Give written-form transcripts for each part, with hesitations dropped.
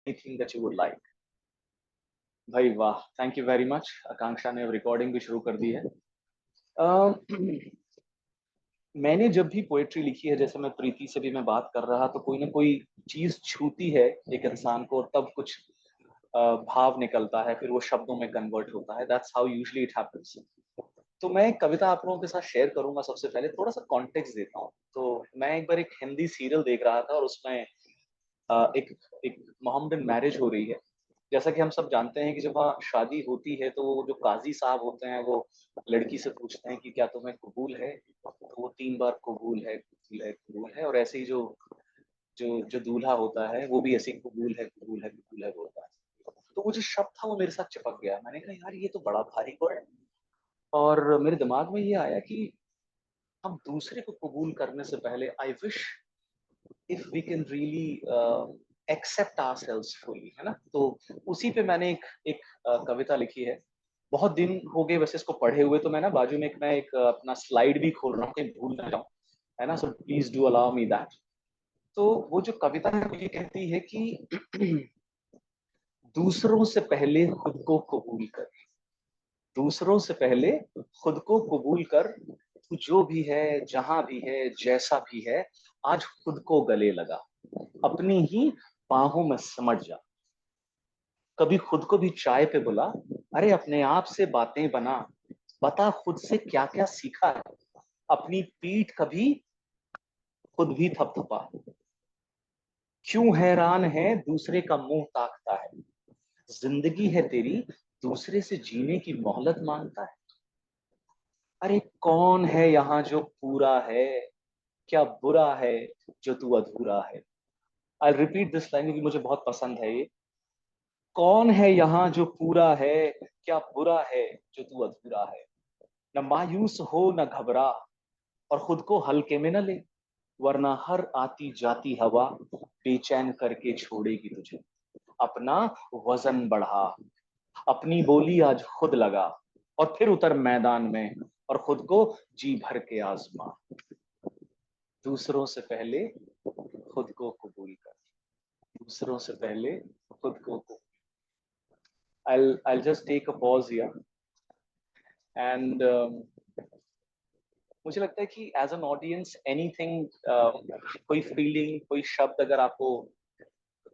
anything that you would like. भाई वाह, thank you very much. आकांक्षा ने अब रिकॉर्डिंग भी शुरू कर दी है। मैंने जब भी पोएट्री लिखी है, जैसे मैं प्रीति से भी मैं बात कर रहा, तो कोई ना कोई चीज छूती है एक इंसान को, तब कुछ भाव निकलता है, फिर वो शब्दों में कन्वर्ट होता है। That's how usually it happens. तो मैं एक कविता आप लोगों के साथ शेयर करूंगा। सबसे पहले थोड़ा सा कॉन्टेक्स्ट देता हूँ। तो मैं एक बार एक हिंदी सीरियल देख रहा था, और उसमें एक एक मोहम्मदन मैरिज हो रही है। जैसा कि हम सब जानते हैं कि जब वहाँ शादी होती है, तो वो जो काजी साहब होते हैं, वो लड़की से पूछते हैं कि क्या तुम्हें कबूल है। तो वो 3 बार कबूल है, कबूल है, कबूल है। और ऐसे ही जो जो जो दूल्हा होता है, वो भी ऐसे ही कबूल है, कबूल है, कबूल है बोलता है। तो वो जो शब्द था, वो मेरे साथ चिपक गया। मैंने कहा यार, ये तो बड़ा भारी वर्ड है। और मेरे दिमाग में ये आया कि हम दूसरे को कबूल करने से पहले, I wish if we can really accept ourselves fully, है ना। तो उसी पे मैंने एक कविता लिखी है। बहुत दिन हो गए वैसे इसको पढ़े हुए, तो मैं ना बाजू में मैं एक अपना स्लाइड भी खोल रहा हूँ, कहीं भूल ना जाऊं, है ना। So please do allow me that. तो वो जो कविता है, वो ये कहती है कि दूसरों से पहले खुद को कबूल कर, दूसरों से पहले खुद को कबूल कर। तू जो भी है, जहां भी है, जैसा भी है, आज खुद को गले लगा, अपनी ही बाहों में समझ जा। कभी खुद को भी चाय पे बुला, अरे अपने आप से बातें बना, बता खुद से क्या क्या सीखा है, अपनी पीठ कभी खुद भी थपथपा। क्यों हैरान है दूसरे का मुंह ताकता है, जिंदगी है तेरी दूसरे से जीने की मोहलत मांगता है। अरे कौन है यहाँ जो पूरा है, क्या बुरा है जो तू अधूरा है। आई रिपीट दिस लाइन क्योंकि मुझे बहुत पसंद है ये। कौन है यहाँ जो पूरा है, क्या बुरा है जो तू अधूरा है। न मायूस हो न घबरा, और खुद को हल्के में न ले, वरना हर आती जाती हवा बेचैन करके छोड़ेगी तुझे। अपना वजन बढ़ा, अपनी बोली आज खुद लगा, और फिर उतर मैदान में, और खुद को जी भर के आजमा। दूसरों से पहले खुद को कबूल कर, दूसरों से पहले खुद को। I'll just take a pause here and मुझे लगता है कि एज एन ऑडियंस एनीथिंग, कोई फीलिंग, कोई शब्द अगर आपको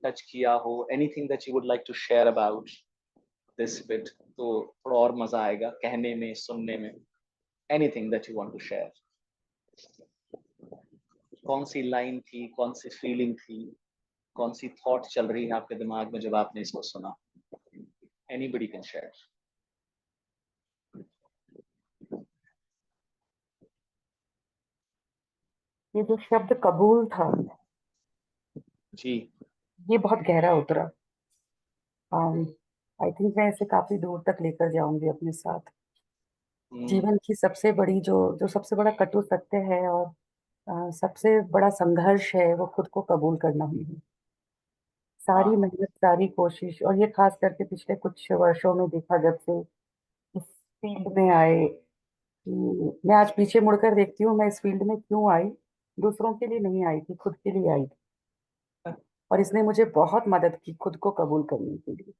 टच किया हो, anything that you would like to share about this bit, तो थोड़ा और मजा आएगा कहने में, सुनने में। Anything that you want to share. कौन सी लाइन थी, कौन सी फीलिंग थी, कौन सी थॉट चल रही है आपके दिमाग में जब आपने इसको सुना? Anybody can share. ये जो शब्द कबूल था, जी। ये बहुत गहरा उतरा। आई थिंक मैं इसे काफी दूर तक लेकर जाऊंगी अपने साथ। जीवन की सबसे बड़ी जो जो सबसे बड़ा कटु सत्य है, और सबसे बड़ा संघर्ष है, वो खुद को कबूल करना ही है। सारी मेहनत, सारी कोशिश, और ये खास करके पिछले कुछ वर्षों में देखा जब से इस फील्ड में आए, कि मैं आज पीछे मुड़कर देखती हूँ, मैं इस फील्ड में क्यों आई। दूसरों के लिए नहीं आई थी, खुद के लिए आई थी। और इसने मुझे बहुत मदद की खुद को कबूल करने के लिए।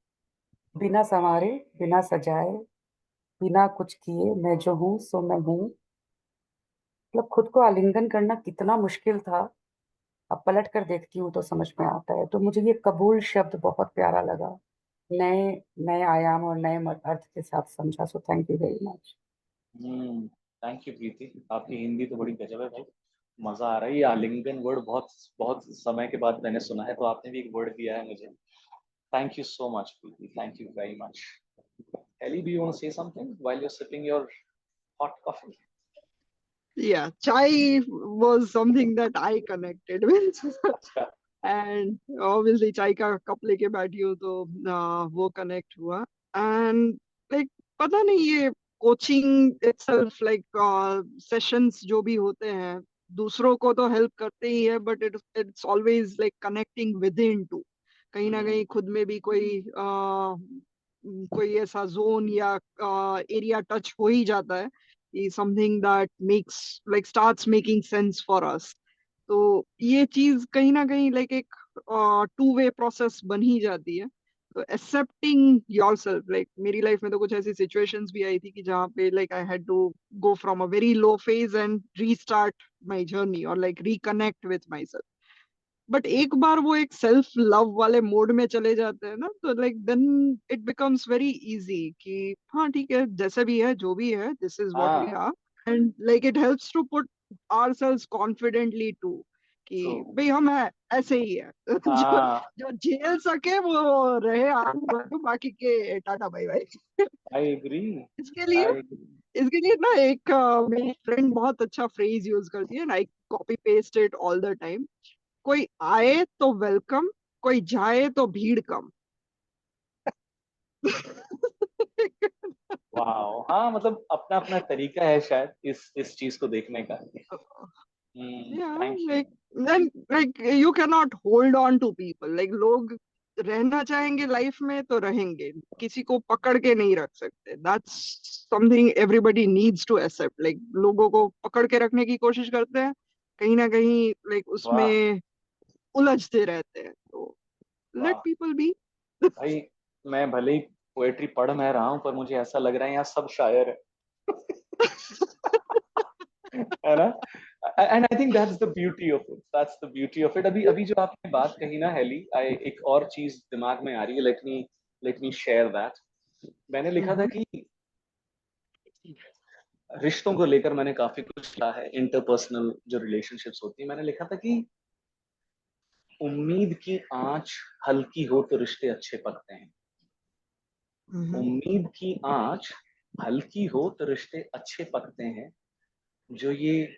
बिना संवारे, बिना सजाए, बिना कुछ किए, मैं जो हूँ सो मैं हूँ। मतलब खुद को आलिंगन करना कितना मुश्किल था, अब पलट कर देखती हूँ तो समझ में आता है। तो मुझे ये कबूल शब्द बहुत प्यारा लगा, नए नए आयाम और नए अर्थ के साथ समझा। So thank you very much. Thank you Preeti, आपकी हिंदी तो बड़ी गजब है भाई। मजा आ रहा है। ये आलिंगन वर्ड बहुत बहुत समय के बाद मैंने सुना है, तो आपने भी एक वर्ड दिया है मुझे। Thank you so much Preeti, thank you very much. Ellie, do you want to say something while you're sipping your hot coffee? Yeah, chai was something that I connected with. अच्छा। And obviously chai का cup लेके बैठी हूँ तो वो connect हुआ। And like पता नहीं, ये कोचिंग itself, like सेशंस जो भी होते हैं, दूसरों को तो हेल्प करते ही है, but it's always like connecting with in to. कहीं ना कहीं खुद में भी कोई ऐसा जोन या एरिया टच हो ही जाता है, something that makes like starts making sense for us. तो ये चीज कहीं ना कहीं लाइक एक टू वे प्रोसेस बन ही जाती है। तो एक्सेप्टिंग योरसेल्फ, लाइक मेरी लाइफ में तो कुछ ऐसी सिचुएशंस भी आई थी कि जहाँ पे like I had to go from a very low phase and restart my journey और like reconnect with myself. But एक बार वो एक सेल्फ लव वाले मोड में चले जाते हैं ना, तो like then it becomes very easy कि हाँ ठीक है, जैसे भी है जो भी है, दिस इज व्हाट वी हाँ, are. And like it helps to put ourselves confidently to कि ट्रू। भाई हम है, ऐसे ही है। जो हाँ, जो झेल सके वो रहे आगे बढ़े, बाकी के टाटा बाय बाय। I agree. इसके लिए आई एग्री। इसके लिए ना एक मेरी फ्रेंड बहुत अच्छा फ्रेज यूज करती है, I copy paste it all the time. कोई आए तो वेलकम, कोई जाए तो भीड़ कम। वाह, हाँ, मतलब अपना अपना तरीका है शायद इस चीज को देखने का। Yeah, thank you. like then like you cannot hold on to people, like लोग रहना चाहेंगे लाइफ में तो रहेंगे, किसी को पकड़ के नहीं रख सकते। That's something everybody needs to accept, like लोगों को पकड़ के रखने की कोशिश करते हैं, कहीं ना कहीं like वाह। उसमें उलझते रहते हैं। तो let वाह people be। भाई, मैं भले ही पोएट्री पढ़ मैं रहा हूँ, पर मुझे ऐसा लग रहा है यहाँ सब शायर है। है ना? And I think that's the beauty of it, that's the beauty of it. अभी अभी जो आपने बात कही ना हेली, आई एक और चीज दिमाग में आ रही है, लेट मी शेयर दैट। मैंने लिखा था हम्म। कि रिश्तों को लेकर मैंने काफी कुछ लिखा है, इंटरपर्सनल जो रिलेशनशिप्स होती है। मैंने लिखा था कि उम्मीद की आंच हल्की हो तो रिश्ते अच्छे पकते हैं। हम्म। उम्मीद की आंच हल्की हो तो रिश्ते अच्छे पकते हैं। जो ये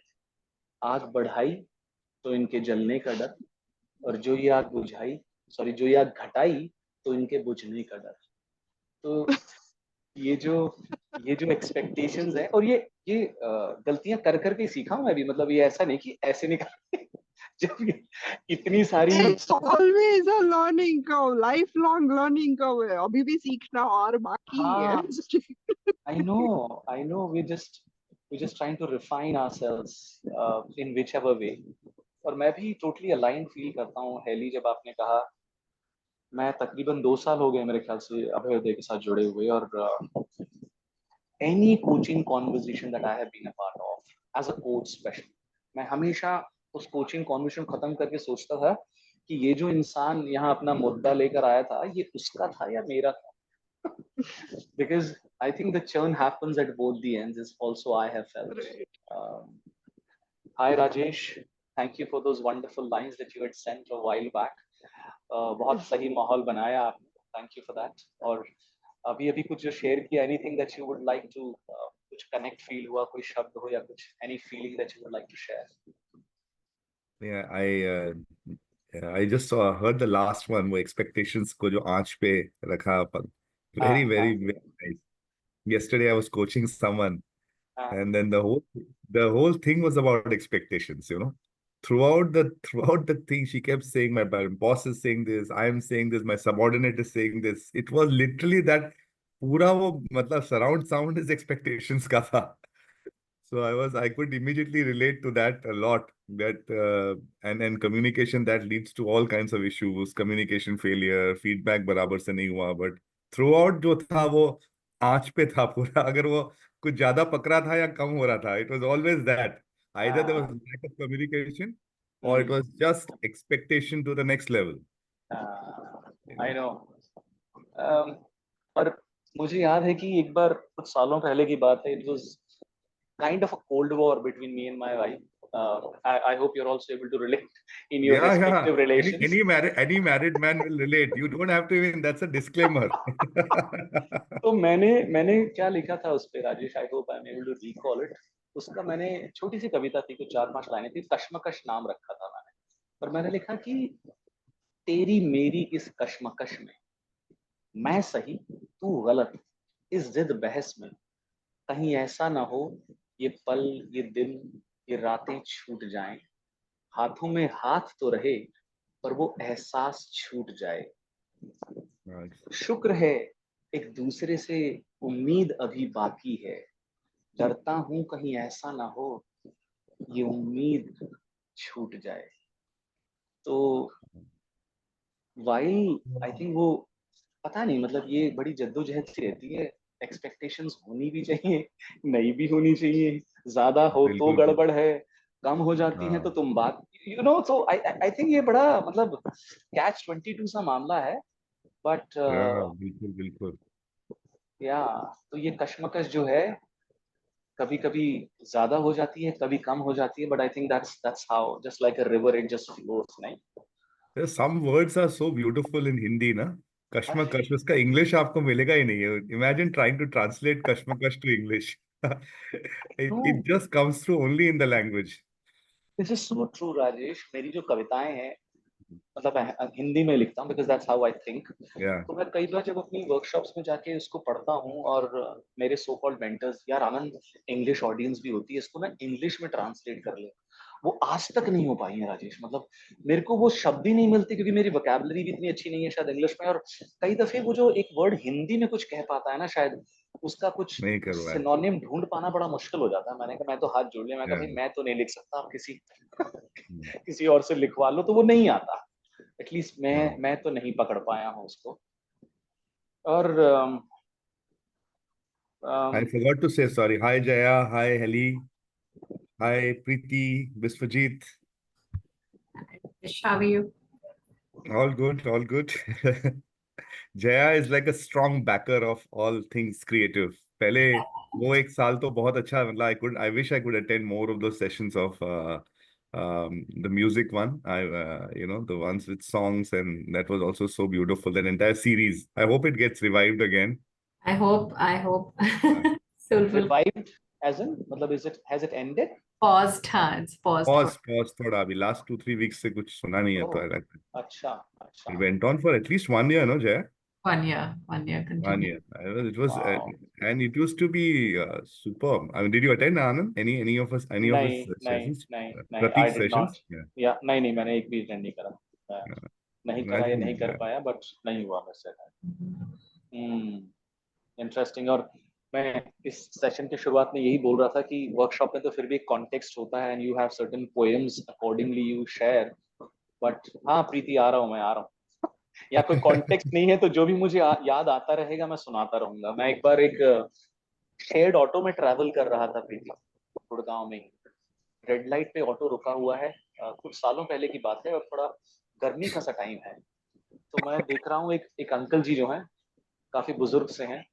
आग बढ़ाई तो इनके जलने का डर, और जो ये आग बुझाई, सॉरी, जो ये आग घटाई तो इनके बुझने का डर। तो ये जो ये जो एक्सपेक्टेशंस है, और ये गलतियां कर करके ही सीखा हूं मैं भी। मतलब ये ऐसा नहीं कि ऐसे निकल जब इतनी सारी। It's always a learning curve, lifelong learning curve है, अभी भी सीखना और बाकी है। हाँ, I know we're just trying to refine ourselves in whichever way। और मैं भी टोटली अलाइन फील करता हूँ हेली, जब आपने कहा। मैं तकरीबन 2 साल हो गए मेरे ख्याल से अभयोदय के साथ जुड़े हुए, और any coaching conversation that I have been a part of as a coach special, मैं हमेशा उस कोचिंग कॉन्वर्सेशन खत्म करके सोचता था कि ये जो इंसान यहाँ अपना मुद्दा लेकर आया था, ये उसका था या मेरा था। Because I think the churn happens at both the ends is also I have felt. Right. Um, Hi Rajesh, thank you for those wonderful lines that you had sent a while back. बहुत सही माहौल बनाया आपने, thank you for that. और अभी अभी कुछ जो शेयर किया, anything that you would like to, कुछ कनेक्ट फील हुआ, कोई शब्द हो या कुछ, any feeling that you would like to share? Yeah, I just saw heard the last one वो expectations को जो आंच पे रखा अपन, हाँ, very हाँ, very very nice. Yesterday I was coaching someone हाँ, and then the whole thing was about expectations, you know. Throughout the thing she kept saying my boss is saying this, I am saying this, my subordinate is saying this. It was literally that पूरा वो मतलब surround sound is expectations का था. So I could immediately relate to that a lot. That and communication that leads to all kinds of issues, communication failure, feedback बराबर से नहीं हुआ. But throughout जो था वो आंच पे था पूरा. अगर वो कुछ ज्यादा पकड़ा था या कम हो रहा था, it was always that. Either there was हाँ, lack of communication or it was just expectation to the next level. You I know. No. पर मुझे याद है कि एक बार कुछ सालों पहले की बात है, it was kind of a cold war between me and my wife. I hope you're also able to relate in your Yeah, yeah. respective relations. Any married man will relate. You don't have to even. That's a disclaimer. तो मैंने क्या लिखा था उस पे Rajesh, I hope I am able to recall it. उसका मैंने छोटी सी कविता थी, कुछ 4-5 लाइनें थी, कश्मकश नाम रखा था मैंने। पर मैंने लिखा कि तेरी मेरी इस कश्मकश में, मैं सही तू गलत, इस जिद बहस में, कहीं ऐसा ना हो ये पल, ये दिन, ये रातें छूट जाएं। हाथों में हाथ तो रहे पर वो एहसास छूट जाए। Right. शुक्र है एक दूसरे से उम्मीद अभी बाकी है। डरता हूं कहीं ऐसा ना हो ये उम्मीद छूट जाए। तो while I think वो पता नहीं मतलब ये बड़ी जद्दोजहद सी रहती है, एक्सपेक्टेशंस होनी भी चाहिए, नहीं भी होनी चाहिए, ज्यादा हो तो बिल्कुल गड़बड़ है, कम हो जाती है तो तुम बात सो आई थिंक ये बड़ा मतलब कैच 22 सा मामला है, बट बिल्कुल बिल्कुल या तो ये कश्मकश जो है कभी कभी ज्यादा हो जाती है, कभी कम हो जाती है, but I think that's how just like a river it just flows, नहीं? some words are so beautiful in Hindi ना, कश्मकश उसका इंग्लिश आपको मिलेगा ही नहीं है. Imagine trying to translate कश्मकश to English. It just comes through only in the language. This is so true Rajesh, मेरी जो कविताएं हैं मतलब हिंदी में लिखता हूँ because that's how I think. Yeah. तो मैं कई बार जब अपनी वर्कशॉप्स में जाके उसको पढ़ता हूँ और मेरे सो कॉल्ड मेंटर्स, यार आनंद इंग्लिश ऑडियंस भी होती है, इसको ना इंग्लिश में ट्रांसलेट कर ले, वो आज तक नहीं हो पाई है राजेश. मतलब मेरे को वो शब्द ही नहीं मिलते क्योंकि मेरी वोकैबुलरी भी इतनी अच्छी नहीं है शायद इंग्लिश में, और कई दफे वो जो एक वर्ड हिंदी में कुछ कह पाता है ना शायद उसका कुछ नहीं कर रहा है. सिनोनिम ढूंढ पाना बड़ा मुश्किल हो जाता है. मैंने कहा मैं तो हाथ जोड़ लिया, मैं कहा Yeah. भाई मैं तो नहीं लिख सकता, आप किसी Hmm. किसी और से लिखवा लो, तो वो नहीं आता. At least Hmm. मैं तो नहीं पकड़ पाया हूँ उसको. और I forgot to say sorry. Hi Jaya, hi Heli, hi Preeti, Biswajit. How are you? All good, all good. Jaya is like a strong backer of all things creative. पहले वो एक साल तो बहुत अच्छा, मतलब I wish I could attend more of those sessions of the music one. The ones with songs, and that was also so beautiful. That entire series. I hope it gets revived again. I hope. Soulful. revived as in मतलब has it ended? Paused, हाँ, it's paused. Pause थोड़ा अभी last 2-3 weeks से कुछ सुना नहीं है तो अच्छा. it went on for at least 1 year, no Jaya? 1 year, 1 year 1 continued. year. It was Wow. and it used to be superb. I mean, did you attend Anand? Any of his sessions? नहीं I Pratik's did not. sessions? Yeah. या नहीं मैंने एक भी attend नहीं करा. Yeah. नहीं करा या नहीं Imagine, कर yeah. पाया, बट नहीं हुआ मुझसे. इंटरेस्टिंग. और मैं इस सेशन के शुरुआत में यही बोल रहा था कि वर्कशॉप में तो फिर भी एक कॉन्टेक्स्ट होता है and you have certain poems accordingly you share, but हाँ प्रीति आ रहा हूँ, मैं आ रहा हूँ. या कोई कॉन्टेक्स्ट नहीं है तो जो भी मुझे याद आता रहेगा मैं सुनाता रहूंगा. मैं एक बार एक शेयर्ड ऑटो में ट्रैवल कर रहा था प्रीति, गुड़गांव में. रेड लाइट पे ऑटो रुका हुआ है, कुछ सालों पहले की बात है और थोड़ा गर्मी का सा टाइम है. तो मैं देख रहा हूँ एक अंकल जी जो हैं काफी बुजुर्ग से हैं,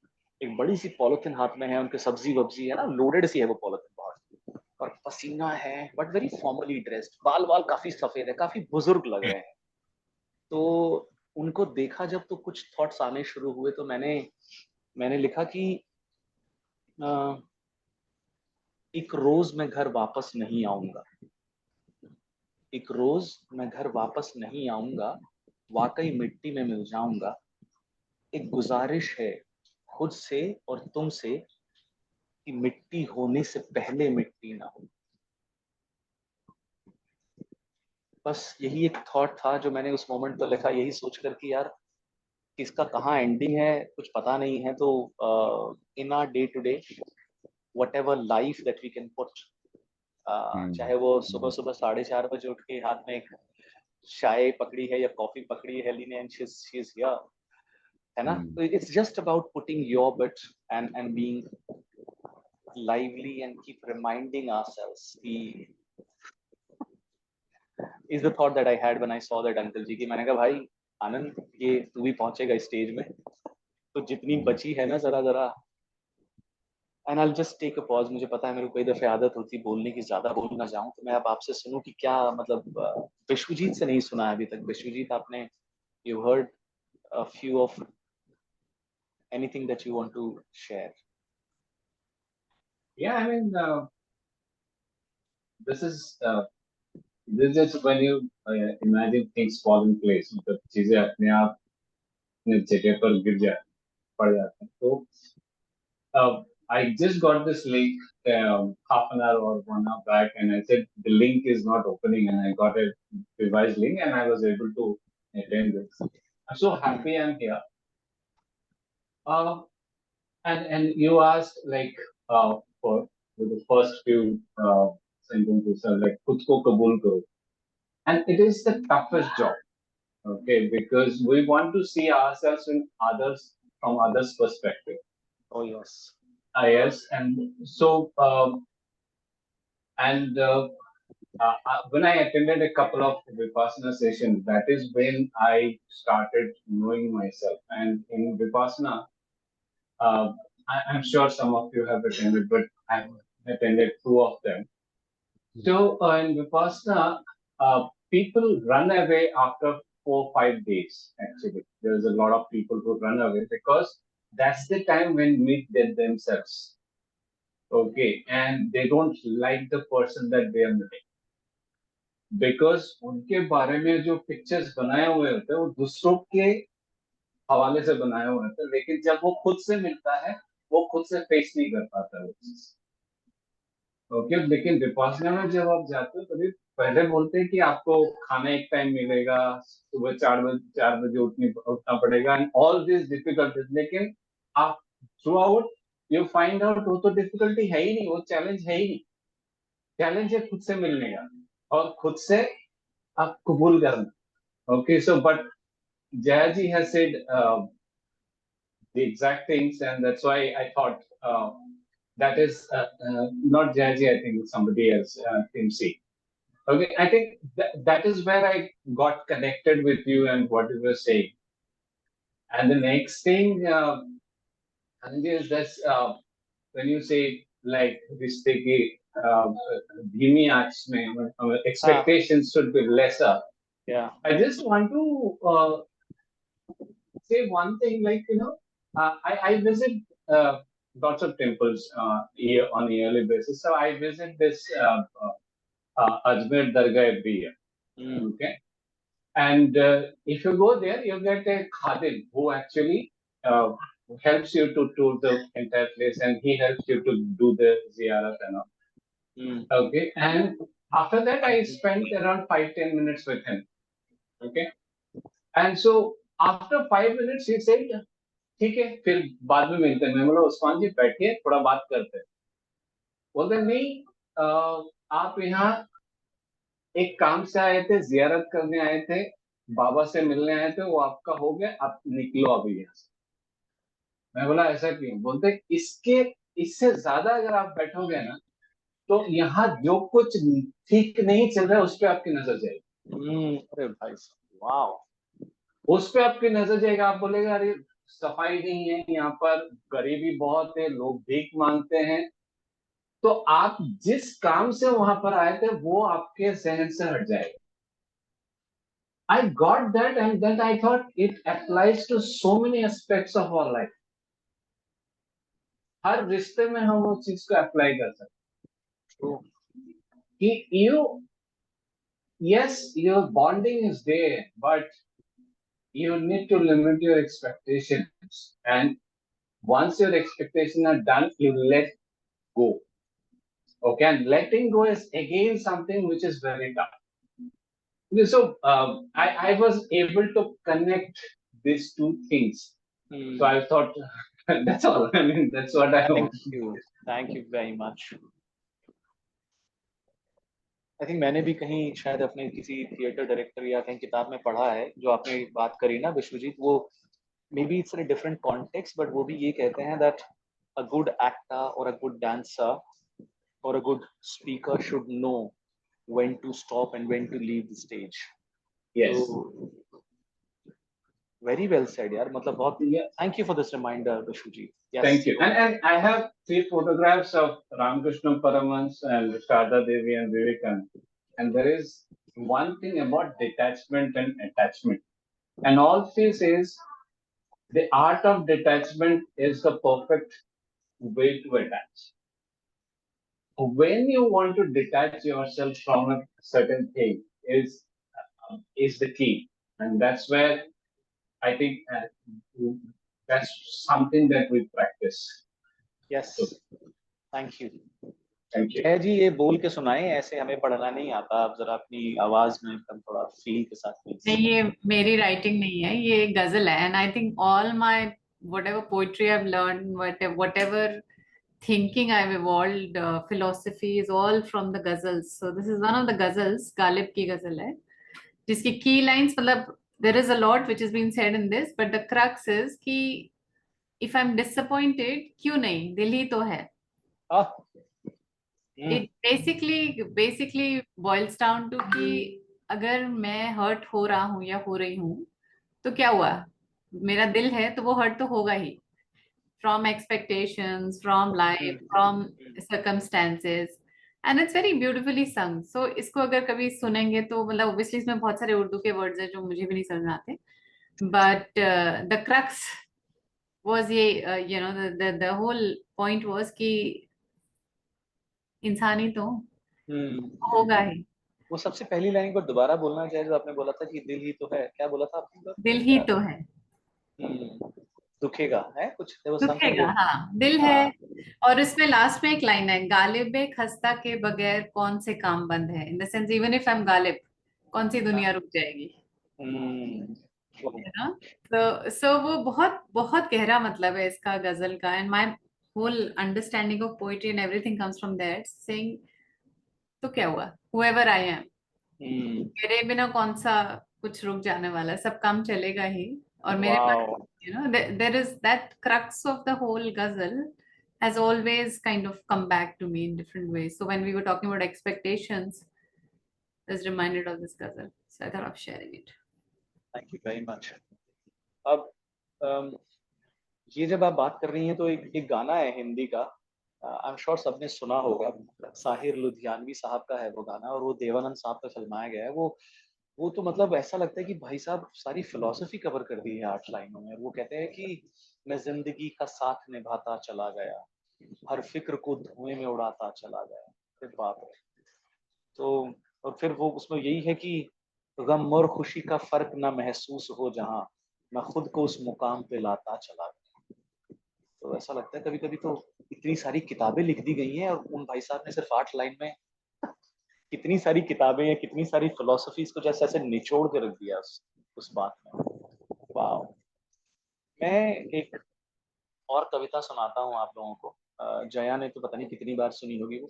एक बड़ी सी पॉलिथीन हाथ में है, उनके सब्जी वब्जी है ना, लोडेड सी है वो पॉलिथीन बहुत, और पसीना है बट वेरी फॉर्मली ड्रेस्ड, बाल बाल काफी सफेद है, काफी बुजुर्ग लग रहे हैं. तो उनको देखा जब तो कुछ थॉट्स आने शुरू हुए. तो मैंने लिखा कि एक रोज मैं घर वापस नहीं आऊंगा, एक रोज मैं घर वापस नहीं आऊंगा, वाकई मिट्टी में मिल जाऊंगा. एक गुजारिश है खुद से और तुमसे कि मिट्टी होने से पहले मिट्टी ना हो. बस यही एक थॉट था जो मैंने उस मोमेंट पर लिखा, यही सोचकर कि यार किसका कहाँ एंडिंग है कुछ पता नहीं है. तो in our day to day whatever life that we can put, चाहे वो सुबह सुबह 4:30 बजे उठ के हाथ में एक चाय पकड़ी है या कॉफी पकड़ी है हेली ने एंड शी इज हियर, है ना. तो it's just about putting your bit and being lively and keep reminding ourselves. Is the thought that I had when I saw that uncle जी की. मैंने कहा भाई आनंद ये तू भी पहुंचेगा स्टेज में, तो जितनी बची है ना जरा जरा. And I just take a pause. मुझे पता है मेरे को कई दफे आदत होती है बोलने की, ज्यादा बोल ना जाऊं, तो मैं अब आपसे सुनूं कि क्या मतलब विश्वजीत से नहीं सुना है अभी तक. विश्वजीत आपने you heard a few of anything that you want to share? Yeah, I mean, this is just when you imagine things fall in place, मतलब चीजें अपने आप अपने जगह पर गिर जाए पड़ जाते हैं. तो I just got this link half an hour or 1 hour back, and I said the link is not opening, and I got a revised link, and I was able to attend this. I'm so happy I'm here. And you asked like for the first few sentences are like खुद को कबूल करो, and it is the toughest job. Okay, because we want to see ourselves in others from others' perspective. Oh yes. Yes, and so when I attended a couple of Vipassana sessions, that is when I started knowing myself. And in Vipassana, I'm sure some of you have attended, but I've attended two of them. So in Vipassana, people run away after 4-5 days. Actually, there's a lot of people who run away because that's the time when meet themselves. Okay, and they don't like the person that they are meeting. Because उनके बारे में जो pictures बनाए हुए होते हैं वो दूसरों के हवाले से बनाए हुए होते हैं, लेकिन जब वो खुद से मिलता है वो खुद से फेस नहीं कर पाता है वो चीज। ओके, लेकिन विपासना में जब आप जाते हो तभी पहले बोलते हैं कि आपको खाना एक टाइम मिलेगा, सुबह 4 बजे उठना पड़ेगा एंड ऑल दिस डिफिकल्टीज, लेकिन आप through out you find out वो तो डिफिकल्टी है ही नहीं, वो चैलेंज है ही नहीं। चैलेंज है खुद से मिलने का और खुद से आप कबूल करना। Okay, so but Jayaji has said the exact things, and that's why I thought that is not Jayaji, I think somebody else, Tim C. Okay, I think that is where I got connected with you and what you were saying. And the next thing, is this, when you say like this thing, dhimi aach mein, expectations should be lesser. Yeah. I just want to say one thing, like, I visit lots of temples on a yearly basis. So I visit this Ajmer Dargah every year. Okay. And if you go there, you get a khadim who actually helps you to tour the entire place, and he helps you to do the ziyarat and all. Okay. And after that, I spent around 5-10 minutes with him. Okay. And so after 5 minutes, he said, ठीक है फिर बाद में मिलते हैं। मैं बोला उस्मान जी बैठिए थोड़ा बात करते हैं। बोलते नहीं, आप यहाँ एक काम से आए थे, जियारत करने आए थे, बाबा से मिलने आए थे, वो आपका हो गया, आप निकलो अभी यहाँ से। मैं बोला ऐसा क्यों? बोलते इससे ज्यादा अगर आप बैठोगे ना तो यहाँ जो कुछ ठीक नहीं चल रहा है उस पर आपकी नजर जाएगी। अरे भाई वाह, उस पर आपकी नजर जाएगा, आप बोलेगा अरे सफाई नहीं है यहाँ पर, गरीबी बहुत है, लोग भीख मांगते हैं। तो आप जिस काम से वहां पर आए थे वो आपके जहन से हट जाएगा। I got that, and then I thought it applies to so many aspects of our life. हर रिश्ते में हम वो चीज को अप्लाई कर सकते हैं कि yes, your bonding is there, but you need to limit your expectations, and once your expectations are done, you let go. Okay, and letting go is again something which is very tough. So I was able to connect these two things. So I thought that's all. I mean, that's what I want. Thank you very much. I think मैंने भी कहीं शायद अपने किसी theatre director या कहीं किताब में पढ़ा है, जो आपने बात करी ना विश्वजीत, वो may be it's in a different context, but वो भी ये कहते हैं दैट अ गुड एक्टर और a good dancer or a good speaker should know when to stop and when to leave the stage. Yes. So, very well said, yaar. मतलब बहुत, thank you for this reminder, Vishwajit. Yes. Thank you. And I have 3 photographs of Ramakrishna Paramhans and Sharda Devi and Vivekananda. And there is one thing about detachment and attachment. And all she says, the art of detachment is the perfect way to attach. When you want to detach yourself from a certain thing is the key, and that's where I think that's something that we practice. Yes. Thank you. Thank you. जय जी ये बोल के सुनाएं, ऐसे हमें पढ़ना नहीं आता, आप जरा अपनी आवाज में एकदम थोड़ा फील के साथ। नहीं, ये मेरी राइटिंग नहीं है, ये गजल है। And I think all my whatever poetry I've learned, whatever thinking I've evolved, philosophy is all from the ghazals. So this is one of the ghazals, Ghalib की गजल है, जिसकी की लाइंस मतलब there is a lot which has been said in this, but the crux is कि if I'm disappointed, क्यों नहीं, दिल ही तो है. ah, It basically boils down to कि अगर मैं हर्ट हो रहा हूँ या हो रही हूँ तो क्या हुआ, मेरा दिल है तो वो हर्ट तो होगा ही, from expectations, from life, from circumstances, and it's very beautifully sung. So इसको अगर कभी सुनेंगे तो मतलब obviously इसमें बहुत सारे उर्दू के words हैं जो मुझे भी नहीं समझ में आते, but the crux was ये you know the whole point was कि इंसान ही तो होगा ही, वो सबसे पहली लाइन को दोबारा बोलना चाहिए जो आपने बोला था कि दिल ही तो है, क्या बोला था आपने? दिल ही तो है. दुखेगा है कुछ, there was something दुखेगा, हाँ, दिल है. और इसमें लास्ट में एक लाइन है, गालिब खस्ता के बगैर कौन से काम बंद है, in the sense even if I am Ghalib, कौन सी दुनिया रुक जाएगी, है ना. तो वो बहुत बहुत गहरा मतलब है इसका गजल का, and my whole understanding of poetry and everything comes from that, saying तो क्या हुआ, whoever I am, मेरे बिना कौन सा कुछ रुक जाने वाला है, सब काम चलेगा ही. और मेरे पास you know there is that crux of the whole ghazal has always kind of come back to me in different ways. So when we were talking about expectations, I was reminded of this ghazal, so I thought of sharing it. Thank you very much. अब ये जब आप बात कर रही हैं तो एक गाना है हिंदी का, आई एम श्योर सबने सुना होगा, साहिर लुधियानवी साहब का है वो गाना, और वो देवानंद साहब पे फिल्माया गया है. वो तो मतलब ऐसा लगता है कि भाई साहब सारी फिलॉसफी कवर कर दी है 8 लाइनों में. वो कहते हैं कि मैं जिंदगी का साथ निभाता चला गया, हर फिक्र को धुएं में उड़ाता चला गया. फिर बाप रे. तो और फिर वो उसमें यही है कि गम और खुशी का फर्क ना महसूस हो जहां, मैं खुद को उस मुकाम पे लाता चला गया. तो ऐसा लगता है कभी कभी तो इतनी सारी किताबें लिख दी गई हैं और उन भाई साहब ने सिर्फ 8 लाइन में कितनी सारी किताबें या कितनी सारी फिलोसफीज को जैसे ऐसे निचोड़ के रख दिया उस बात में. वाह. मैं एक और कविता सुनाता हूँ आप लोगों को. जया ने तो पता नहीं कितनी बार सुनी होगी वो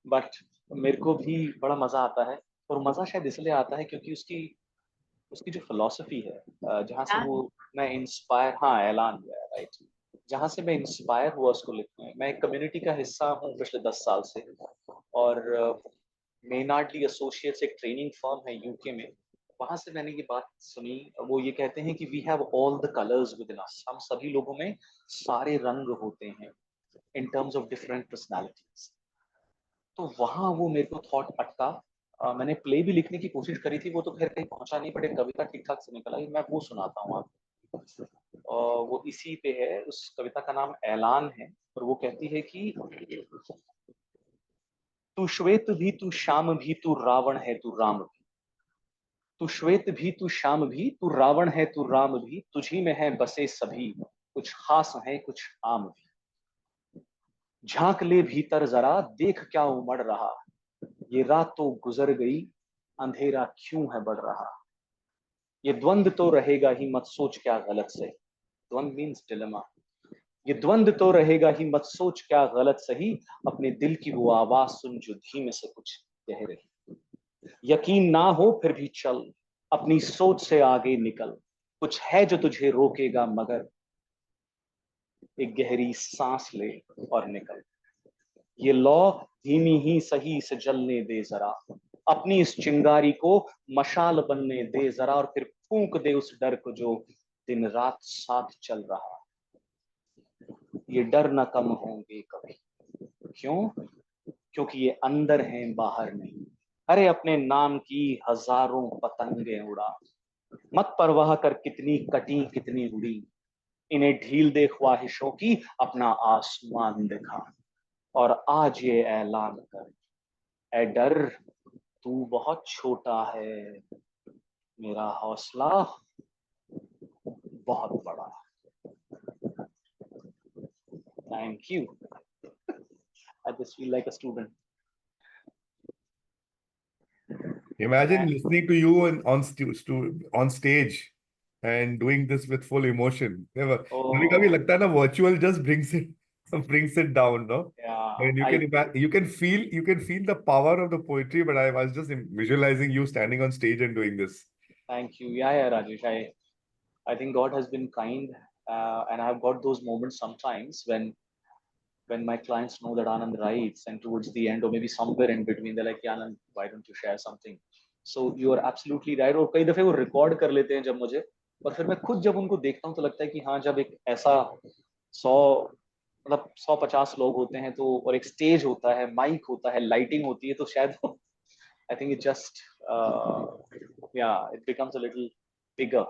बट मेरे को भी बड़ा मजा आता है, और मजा शायद इसलिए आता है क्योंकि उसकी जो फिलोसफी है, जहाँ से वो मैं इंस्पायर, हाँ ऐलान हुआ है, राइट, जहाँ से मैं इंस्पायर हुआ उसको लिखने में. मैं एक कम्युनिटी का हिस्सा हूँ पिछले 10 साल से, और मेनार्डली एसोसिएट्स एक ट्रेनिंग फर्म है यूके में. वहां से मैंने ये बात सुनी. वो ये कहते हैं कि we have all the colours within us, हम सभी लोगों में सारे रंग होते हैं in terms of different personalities. तो वहां वो मेरे को थॉट अटका. मैंने प्ले भी लिखने की कोशिश करी थी, वो तो खैर कहीं पहुंचा नहीं, बट एक कविता ठीक ठाक से निकल आई. मैं वो सुनाता हूँ आपको. वो इसी पे है. उस कविता का नाम ऐलान है, और वो कहती है कि तू श्वेत भी, तू श्याम भी, तू रावण है, तू राम भी. तू श्वेत भी, तू श्याम भी, तू रावण है, तू राम भी. तुझी में है बसे सभी, कुछ खास है कुछ आम भी. झांक ले भीतर जरा, देख क्या उमड़ रहा, ये रात तो गुजर गई, अंधेरा क्यों है बढ़ रहा. ये द्वंद तो रहेगा ही, मत सोच क्या गलत से. द्वंद मीन्स डिलेमा. ये द्वंद तो रहेगा ही, मत सोच क्या गलत सही. अपने दिल की वो आवाज सुन जो धीमे से कुछ कह रही. यकीन ना हो फिर भी चल, अपनी सोच से आगे निकल. कुछ है जो तुझे रोकेगा मगर, एक गहरी सांस ले और निकल. ये लौ धीमी ही सही से जलने दे जरा, अपनी इस चिंगारी को मशाल बनने दे जरा. और फिर फूंक दे उस डर को जो दिन रात साथ चल रहा. ये डर न कम होंगे कभी. क्यों? क्योंकि ये अंदर हैं बाहर नहीं. अरे अपने नाम की हजारों पतंगे उड़ा, मत परवाह कर कितनी कटी कितनी उड़ी. इन्हें ढील दे ख्वाहिशों की, अपना आसमान दिखा. और आज ये ऐलान कर, ऐ डर तू बहुत छोटा है, मेरा हौसला बहुत बड़ा. Thank you. I just feel like a student. Imagine listening to you on stage and doing this with full emotion. कभी लगता है ना, virtual just brings it down, no? Yeah. And you can feel the power of the poetry. But I was just visualizing you standing on stage and doing this. Thank you. Yeah, Rajesh. I think God has been kind, and I've got those moments sometimes when my clients know that Anand writes, and towards the end, or maybe somewhere in between, they're like, "Yeah, Anand, why don't you share something?" So you are absolutely right. और कई दफे वो record कर लेते हैं जब मुझे, और फिर मैं खुद जब उनको देखता हूँ तो लगता है कि हाँ, जब एक ऐसा 100 मतलब 150 लोग होते हैं तो, और एक स्टेज होता है, माइक होता है, लाइटिंग होती है, तो शायद I think it just yeah, it becomes a little bigger.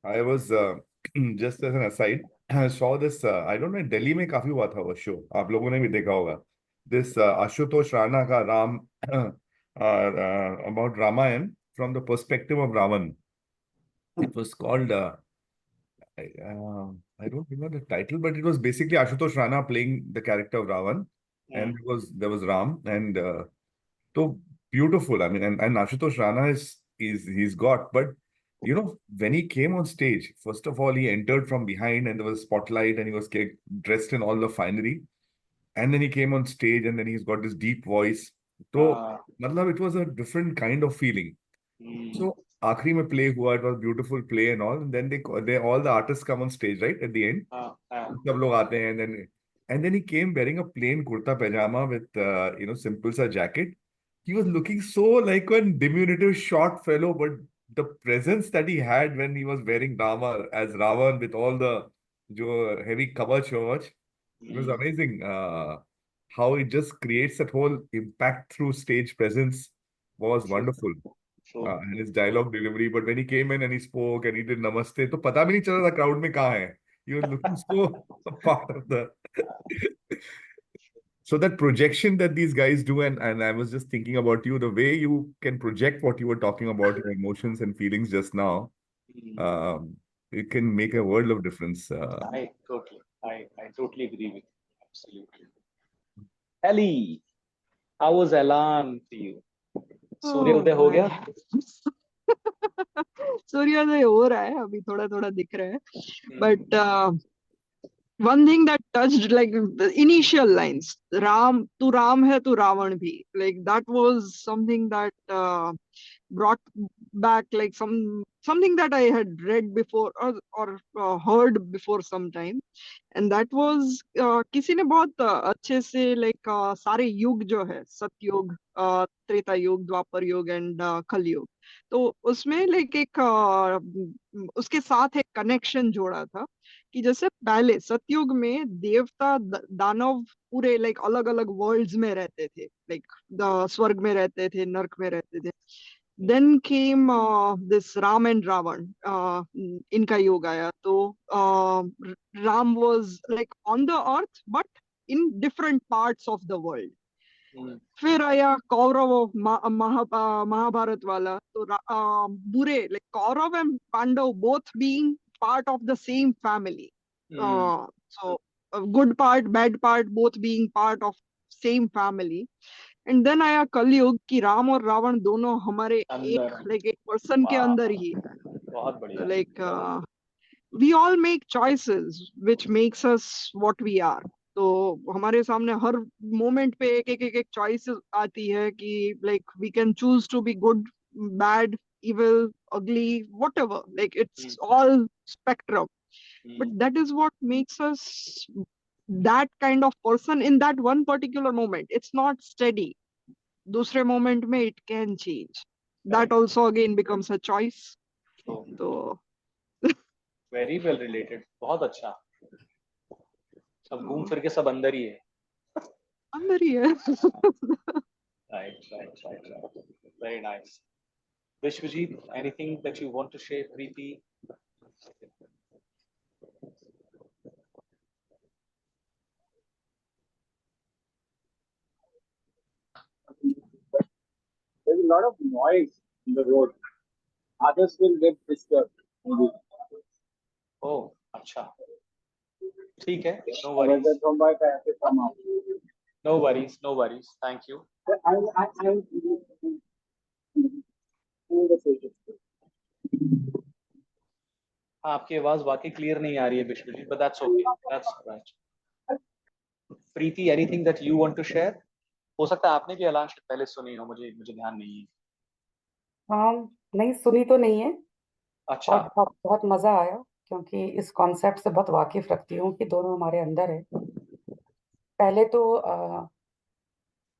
I was just as an aside, I saw this. I don't know, Delhi में काफी हुआ था वो शो. आप लोगों ने भी देखा होगा. This आशुतोष राणा का Ram about Ramayan from the perspective of Ravan. It was called. I don't remember the title, but it was basically Ashutosh Rana playing the character of Ravan, and there was Ram, and so beautiful. I mean, and Ashutosh Rana is he's got, but you know, when he came on stage, first of all, he entered from behind, and there was spotlight, and he was dressed in all the finery, and then he came on stage, and then he's got this deep voice. So, matlab, it was a different kind of feeling. So आखिरी में play हुआ, it was beautiful play and all, and then they all the artists come on stage, right, at the end. सब लोग आते हैं, and then he came wearing a plain kurta pajama with simple sa jacket. He was looking so like a diminutive short fellow, but the presence that he had when he was wearing Rama as Ravan with all the heavy kavach, it was amazing. How it just creates that whole impact through stage presence was wonderful. And his dialogue delivery, but when he came in and he spoke and he did namaste, तो पता भी नहीं चला था crowd में कहाँ है. He was looking so a part of the. So that projection that these guys do, and I was just thinking about you, the way you can project what you were talking about, your emotions and feelings just now, it can make a world of difference. I totally agree with you. Absolutely. Ellie, how was Elan for you? सूर्योदय हो गया? सूर्योदय हो रहा है, अभी थोड़ा थोड़ा दिख रहा है, but one thing that touched like the initial lines, Ram, tu Ram hai tu Ravan bhi, like that was something that brought back like something that I had read before or heard before some time, and that was किसी ने बहुत अच्छे से like सारे युग जो है, सतयुग, त्रेता युग, द्वापर युग एंड कलयुग, तो उसमें like एक उसके साथ एक कनेक्शन जोड़ा था कि जैसे पहले सतयुग में देवता दानव पूरे लाइक अलग अलग वर्ल्ड्स में रहते थे, लाइक स्वर्ग में रहते थे, नर्क में रहते थे. Then came this Ram and Ravan, इनका युग आया, तो Ram was like on the earth but in different parts of the world. फिर आया कौरव और महाभारत वाला, तो बुरे like Kaurav and Pandav both being part of the same family. So a good part, bad part, both being part of same family. And then आया कलयुग कि राम और रावण दोनों हमारे एक like एक person के अंदर ही है. बहुत बढ़िया. Like we all make choices which makes us what we are. तो हमारे सामने हर मोमेंट पे एक चॉइस आती है कि like we can choose to be good, bad, evil, ugly, whatever, like it's all spectrum, but that is what makes us that kind of person in that one particular moment. It's not steady. दूसरे moment में it can change. That also again becomes a choice. So very well related. बहुत अच्छा. सब घूम फिर के सब अंदर ही है. अंदर ही है. Right. Very nice. Vishwajit, anything that you want to share, Preeti? There's a lot of noise in the road. Others will get disturbed. Maybe. Oh, अच्छा. ठीक है. No worries. No worries. Thank you. आपकी आवाज वाकई clear नहीं आ रही है Vishwajeet, but that's okay. That's right. Preeti, anything that you want to share? हो सकता है आपने भी ऐलान पहले सुनी हो, मुझे ध्यान नहीं है. नहीं, सुनी तो नहीं है। अच्छा। और बहुत बहुत मजा आया, क्योंकि इस कॉन्सेप्ट से बहुत वाकिफ रखती हूँ कि दोनों हमारे अंदर है। पहले तो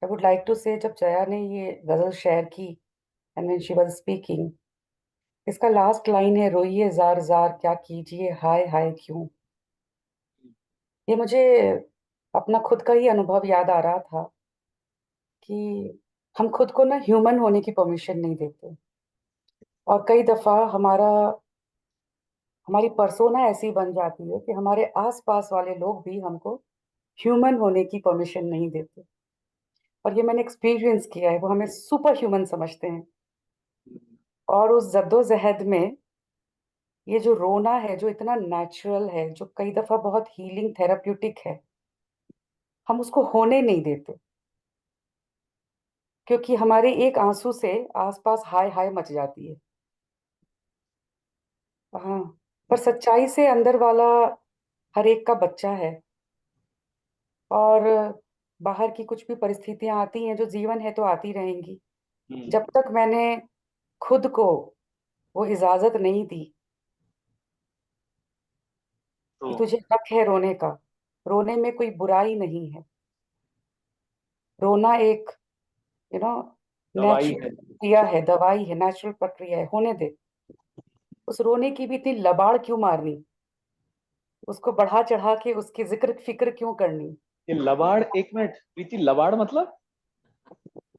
आई वुड लाइक टू से, जब जया ने ये गजल शेयर की and when she was speaking, इसका लास्ट लाइन है, रोइए जार जार क्या कीजिए, हाय हाय क्यों। ये मुझे अपना खुद का ही अनुभव याद आ रहा था कि हम खुद को ना ह्यूमन होने की परमिशन नहीं देते, और कई दफा हमारी पर्सोना ऐसी बन जाती है कि हमारे आसपास वाले लोग भी हमको ह्यूमन होने की परमिशन नहीं देते। और ये मैंने एक्सपीरियंस किया है, वो हमें सुपर ह्यूमन समझते हैं। और उस जद्दोजहद में ये जो रोना है, जो इतना नेचुरल है, जो कई दफा बहुत हीलिंग थेराप्यूटिक है, हम उसको होने नहीं देते, क्योंकि हमारे एक आंसू से आसपास हाय हाय मच जाती है। हाँ, पर सच्चाई से अंदर वाला हर एक का बच्चा है, और बाहर की कुछ भी परिस्थितियां आती हैं, जो जीवन है तो आती रहेंगी। जब तक मैंने खुद को वो इजाजत नहीं दी कि तो तुझे हक है रोने का, रोने में कोई बुराई नहीं है, रोना एक दवाई नेचुरल है। प्रक्रिया है, दवाई है, नेचुरल प्रक्रिया है, होने दे। उस रोने की भी इतनी लबाड़ क्यों मारनी, उसको बढ़ा चढ़ा के उसकी जिक्र फिक्र क्यों करनी। ये लबाड़, एक मिनट प्रीति, लबाड़ मतलब?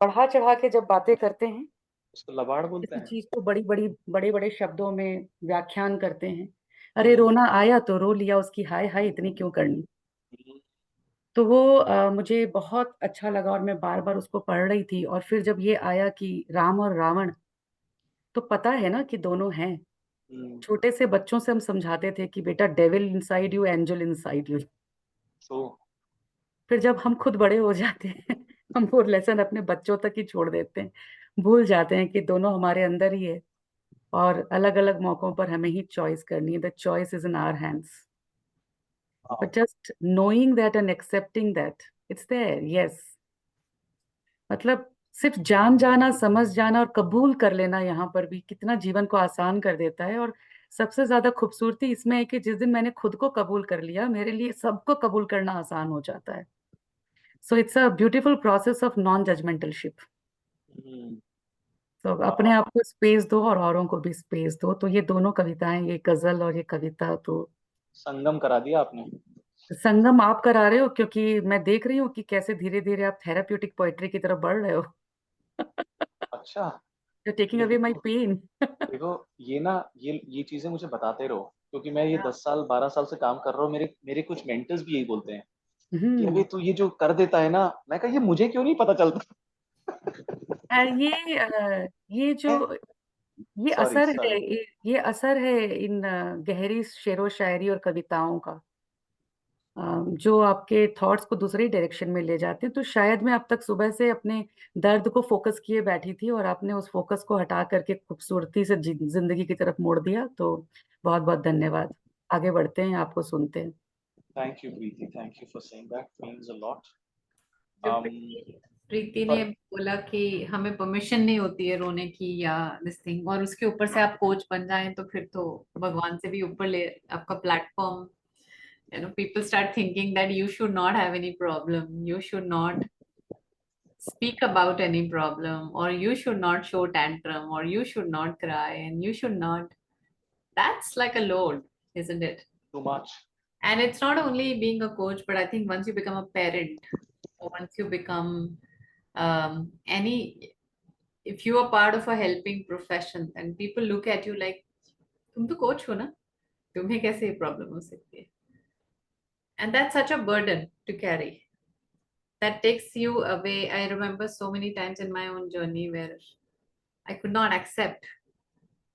बढ़ा चढ़ा के जब बातें करते हैं, उसको लबाड़ बोलते किसी हैं? चीज को बड़ी बड़ी बड़े बड़े शब्दों में व्याख्यान करते हैं। अरे हम्म, रोना आया तो रो लिया, उसकी हाय हाय इतनी क्यों करनी। हम्म, तो वो मुझे बहुत अच्छा लगा, और मैं बार बार उसको पढ़ रही थी। और फिर जब ये आया कि राम और रावण, तो पता है ना कि दोनों हैं। हम्म, छोटे से बच्चों से हम समझाते थे कि बेटा, devil inside you, angel inside you. तो फिर जब हम खुद बड़े हो जाते हैं, हम वो लेसन अपने बच्चों तक ही छोड़ देते हैं, भूल जाते हैं कि दोनों हमारे अंदर ही है, और अलग अलग मौकों पर हमें ही चॉइस करनी है। The choice is in our hands. हाँ, but just knowing that and accepting that it's there, yes, मतलब सिर्फ जान जाना, समझ जाना और कबूल कर लेना, यहाँ पर भी कितना जीवन को आसान कर देता है। और सबसे ज्यादा खूबसूरती इसमें है कि जिस दिन मैंने खुद को कबूल कर लिया, मेरे लिए सबको कबूल करना आसान हो जाता है। So it's a beautiful process of non judgmentalship. Hmm, तो अपने हाँ, आप को स्पेस दो और औरों को भी स्पेस दो। तो ये दोनों कविताएं, ये गजल और ये कविता, तो संगम करा दिया आपने। संगम आप करा रहे हो, क्योंकि मैं देख रही हूँ कि कैसे धीरे धीरे आप थेराप्यूटिक पोएट्री की तरफ बढ़ रहे हो। अच्छा। यू टेकिंग अवे लेकिन माई पेन। देखो, ये ना, ये चीजें मुझे बताते रहो, क्योंकि मैं ये 10 साल 12 साल से काम कर रहा हूँ। मेरे कुछ मेंटर्स भी यही बोलते हैं कि अबे हम्म। तू ये जो कर देता है ना। मैं कहा, ये मुझे क्यों नहीं पता चलता? ये जो ये सॉरी, असर है, सॉरी। ये असर है इन गहरी शेरो शायरी और कविताओं का, जो आपके थॉट्स को दूसरी डायरेक्शन में ले जाते हैं। तो शायद मैं अब तक सुबह से अपने दर्द को फोकस किए बैठी थी, और आपने उस फोकस को हटा करके खूबसूरती से जिंदगी की तरफ मोड़ दिया। तो बहुत बहुत धन्यवाद। आगे बढ़ते हैं, आपको सुनते हैं। Thank you Preeti, thank you for saying that, means a lot. जो um प्रीति ने पर बोला कि हमें परमिशन नहीं होती है रोने की या दिस थिंग, और उसके ऊपर से आप कोच बन जाएं तो फिर तो भगवान से भी ऊपर ले आपका platform. people start thinking that you should not have any problem, you should not speak about any problem, or you should not show tantrum, or you should not cry, and you should not. That's like a load, isn't it? too much. And it's not only being a coach, but I think once you become a parent, or once you become any, if you are part of a helping profession, and people look at you like, तुम तो coach हो ना, तुम्हें कैसे ये problem हो सकती है? And that's such a burden to carry. That takes you away. I remember so many times in my own journey where I could not accept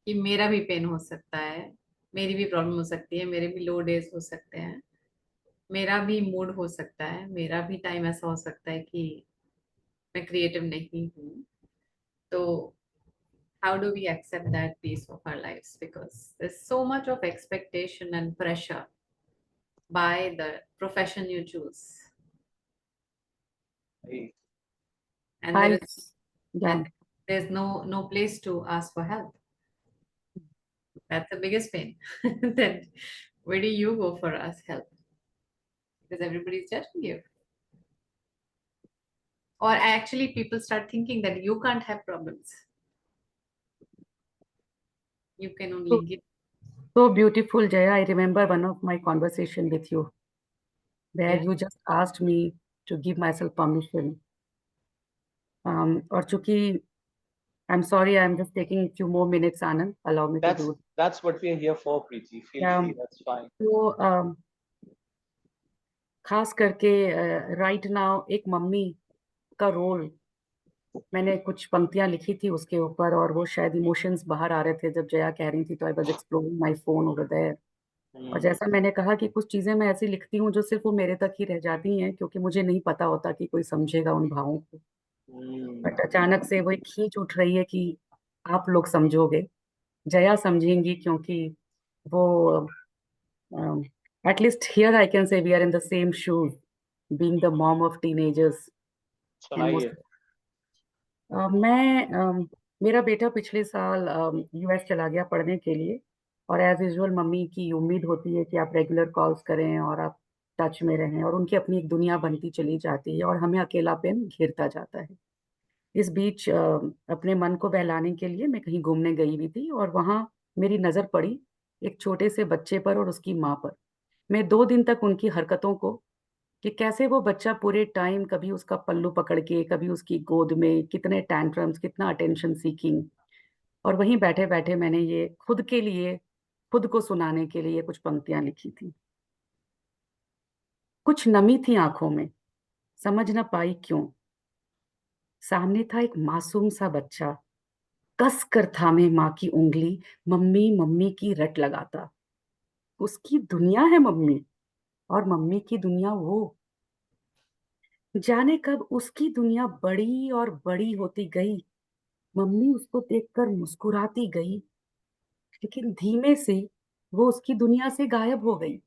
कि मेरा भी पेन हो सकता है, मेरी भी प्रॉब्लम हो सकती है, मेरे भी लो डेज हो सकते हैं, मेरा भी मूड हो सकता है, मेरा भी टाइम ऐसा हो सकता है कि मैं क्रिएटिव नहीं हूँ। तो how do we accept that piece of our lives? Because there's so much of expectation and pressure by the profession you choose, Hey, and I, and there's no place to ask for help. that's the biggest pain. Then where do you go for us help? Because everybody's judging you. Or actually people start thinking that you can't have problems. You can So, only give. so beautiful, Jaya. I remember one of my conversation with you where Yeah. you just asked me to give myself permission. और चूंकि I'm sorry, I'm just taking a few more minutes, Anand. Allow me to do it. That's what we are here for, Preeti. Feel free, that's fine. तो खास करके right now एक mummy का role, मैंने कुछ पंक्तियां लिखी थी उसके ऊपर और वो शायद इमोशंस बाहर आ रहे थे जब जया कह रही थी, तो I was exploring my phone over there. और जैसा मैंने कहा कि कुछ चीजें मैं ऐसी लिखती हूँ जो सिर्फ वो मेरे तक ही रह जाती हैं, क्योंकि मुझे नहीं पता होता कि कोई समझेगा उन भावों को। बट अचानक से वो एक खींच उठ रही है कि आप लोग समझोगे, जया समझेंगी, क्योंकि वो at least here I can say we are in the same shoes, being the mom of teenagers. And most मेरा बेटा पिछले साल यूएस चला गया पढ़ने के लिए, और एज यूजुअल मम्मी की उम्मीद होती है कि आप रेगुलर कॉल्स करें और आप टच में रहें, और उनकी अपनी एक दुनिया बनती चली जाती है और हमें अकेलापन घेरता जाता है। इस बीच अपने मन को बहलाने के लिए मैं कहीं घूमने गई हुई थी और वहां मेरी नजर पड़ी एक छोटे से बच्चे पर और उसकी माँ पर। मैं 2 दिन तक उनकी हरकतों को, कि कैसे वो बच्चा पूरे टाइम कभी उसका पल्लू पकड़ के, कभी उसकी गोद में, कितने टैंट्रम्स, कितना अटेंशन सीकिंग, और वहीं बैठे बैठे मैंने ये खुद के लिए, खुद को सुनाने के लिए कुछ पंक्तियां लिखी थी। कुछ नमी थी आंखों में, समझ ना पाई क्यों। सामने था एक मासूम सा बच्चा, कस कर थामे माँ की उंगली, मम्मी मम्मी की रट लगाता। उसकी दुनिया है मम्मी, और मम्मी की दुनिया वो। जाने कब उसकी दुनिया बड़ी और बड़ी होती गई, मम्मी उसको देखकर मुस्कुराती गई, लेकिन धीमे से वो उसकी दुनिया से गायब हो गई।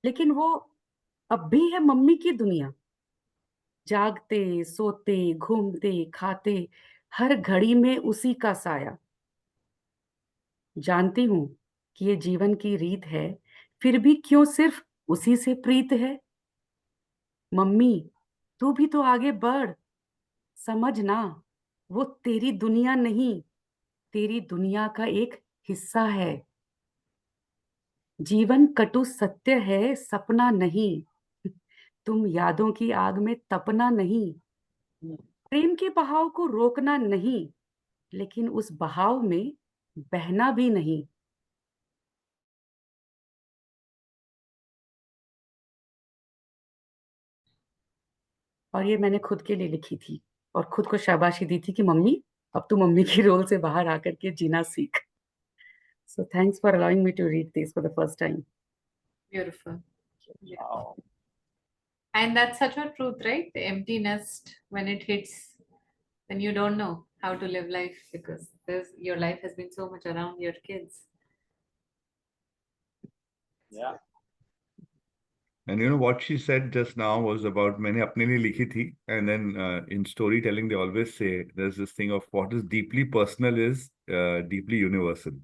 लेकिन वो अब भी है मम्मी की दुनिया, जागते सोते घूमते खाते, हर घड़ी में उसी का साया। जानती हूं कि ये जीवन की रीत है, फिर भी क्यों सिर्फ उसी से प्रीत है। मम्मी तू भी तो आगे बढ़, समझना वो तेरी दुनिया नहीं, तेरी दुनिया का एक हिस्सा है। जीवन कटु सत्य है, सपना नहीं, तुम यादों की आग में तपना नहीं। प्रेम के बहाव को रोकना नहीं, लेकिन उस बहाव में बहना भी नहीं। और ये मैंने खुद के लिए लिखी थी और खुद को शाबाशी दी थी कि मम्मी अब तू मम्मी के रोल से बाहर आकर के जीना सीख। So thanks for allowing me to read this for the first time. Beautiful. Wow. And that's such a truth, right? The empty nest, when it hits, then you don't know how to live life, because your life has been so much around your kids. Yeah. And you know what she said just now was about मैंने अपने लिए लिखी थी, and then in storytelling they always say there's this thing of what is deeply personal is deeply universal.